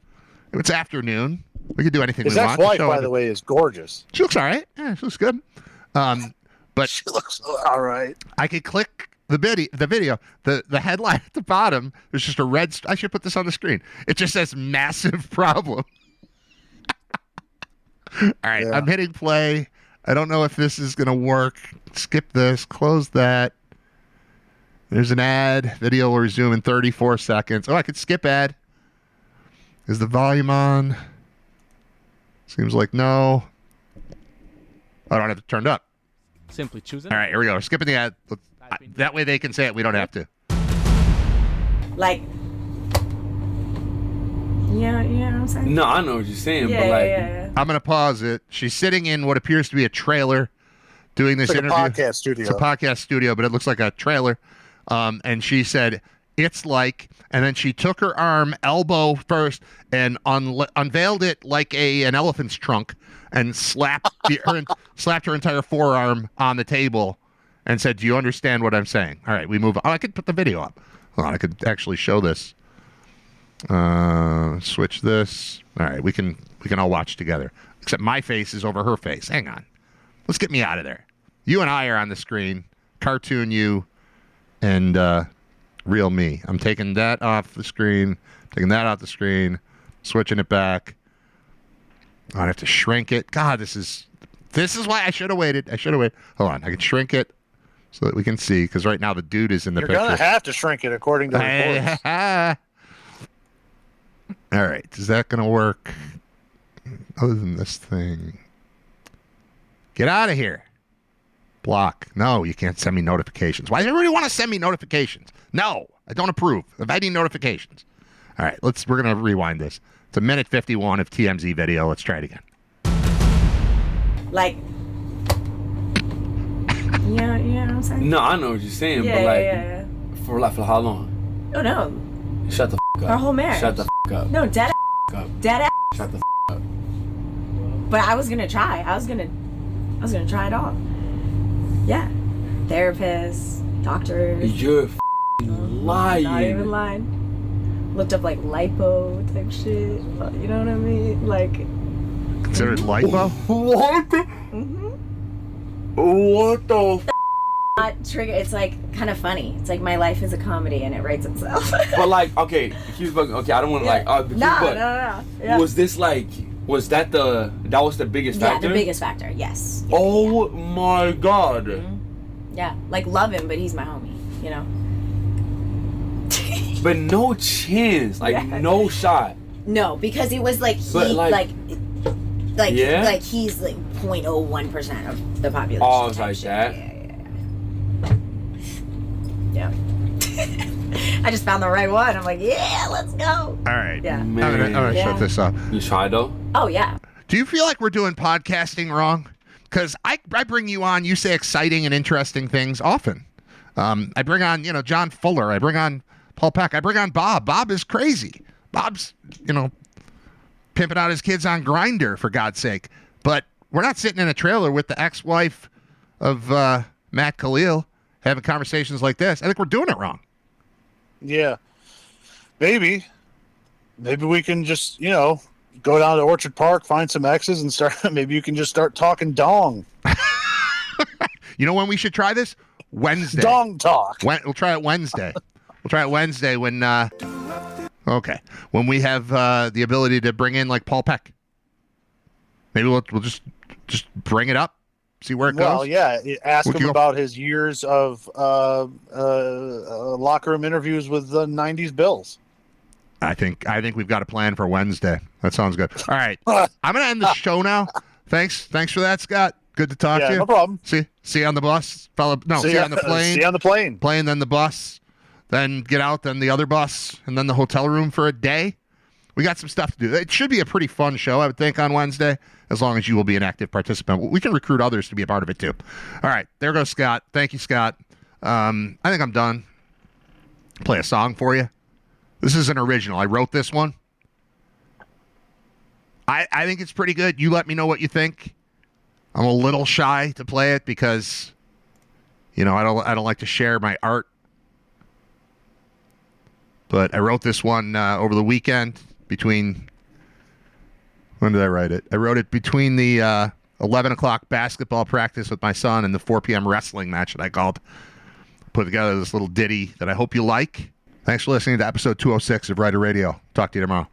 It's afternoon. We could do anything we want. His ex-wife, by the way, is gorgeous. She looks all right. Yeah, she looks good. But she looks all right. I could click the video. The headline at the bottom, there's just a red. I should put this on the screen. It just says massive problem. All right, yeah. I'm hitting play. I don't know if this is going to work. Skip this. Close that. There's an ad. Video will resume in 34 seconds. Oh, I could skip ad. Is the volume on? Seems like no. I don't have it turned up. Simply choosing. All right, here we go. We're skipping the ad. That way they can say it. We don't have to. Like, yeah, you know what I'm saying? No, I know what you're saying, Yeah, but like, yeah. I'm going to pause it. She's sitting in what appears to be a trailer doing this It's like interview. a podcast studio. It's a podcast studio, but it looks like a trailer. And she said, it's like, and then she took her arm, elbow first, and unveiled it like an elephant's trunk and slapped her entire forearm on the table and said, do you understand what I'm saying? All right, we move on. Oh, I could put the video up. Hold on, I could actually show this. Switch this. All right, we can all watch together. Except my face is over her face. Hang on. Let's get me out of there. You and I are on the screen. Cartoon you and real me. I'm taking that off the screen, taking that off the screen, switching it back. I have to shrink it. God, this is why I should have waited. Hold on. I can shrink it so that we can see, because right now the dude is in the picture. You're going to have to shrink it according to the reports. All right. Is that going to work? Other than this thing. Get out of here. Block. No, you can't send me notifications. Why does everybody want to send me notifications? No, I don't approve of any notifications. All right, we're going to rewind this. It's a minute 51 of TMZ video. Let's try it again. Like, yeah, you know what I'm saying? no, I know what you're saying, Yeah, but like, yeah. for how long? Oh, no. Shut the f*** up. Our whole marriage. Shut the f*** up. No, dead Up. ass. Shut the f*** up. But I was going to try. I was going to try it all. Yeah. Therapists, doctors. You're f***ing lying. Not even lying. Looked up like lipo type shit. You know what I mean? Like, Considered lipo? What the? What the f***? not trigger. It's like kind of funny. It's like my life is a comedy and it writes itself. But like, okay, keep bugging. Okay, I don't want to No. Yeah. Was this like, was that was the biggest factor? Yeah, the biggest factor. Yes. Yeah, Oh my God. Mm-hmm. Yeah, like love him, but he's my homie. You know. But no chance, like no shot. No, because it was like But, like yeah? like he's like 0.01% of the population. Oh, it's type like shit. that? Yeah. I just found the right one. I'm like, yeah, let's go. All right. Yeah. I'm gonna shut this up. You tried though? Oh yeah. Do you feel like we're doing podcasting wrong? Because I bring you on, you say exciting and interesting things often. I bring on, John Fuller. I bring on Paul Peck. I bring on Bob. Bob is crazy. Bob's, pimping out his kids on Grindr, for God's sake. But we're not sitting in a trailer with the ex-wife of Matt Khalil having conversations like this. I think we're doing it wrong. Yeah. Maybe we can just, go down to Orchard Park, find some exes, and maybe you can just start talking dong. You know when we should try this? Wednesday. Dong talk. We'll try it Wednesday. We'll try it Wednesday when we have the ability to bring in like Paul Peck. Maybe we'll just bring it up, see where it goes. Well, yeah. Ask him about his years of locker room interviews with the '90s Bills. I think we've got a plan for Wednesday. That sounds good. All right, I'm gonna end the show now. Thanks for that, Scott. Good to talk to you. No problem. See you on the bus, fella. No, see you on the plane. See you on the plane. Plane, then the bus, then get out, then the other bus, and then the hotel room for a day. We got some stuff to do. It should be a pretty fun show, I would think, on Wednesday, as long as you will be an active participant. We can recruit others to be a part of it, too. All right, there goes Scott. Thank you, Scott. I think I'm done. Play a song for you. This is an original. I wrote this one. I think it's pretty good. You let me know what you think. I'm a little shy to play it because, I don't like to share my art. But I wrote this one over the weekend between... When did I write it? I wrote it between the 11 o'clock basketball practice with my son and the 4 p.m. wrestling match that I called. Put together this little ditty that I hope you like. Thanks for listening to episode 206 of Writer Radio. Talk to you tomorrow.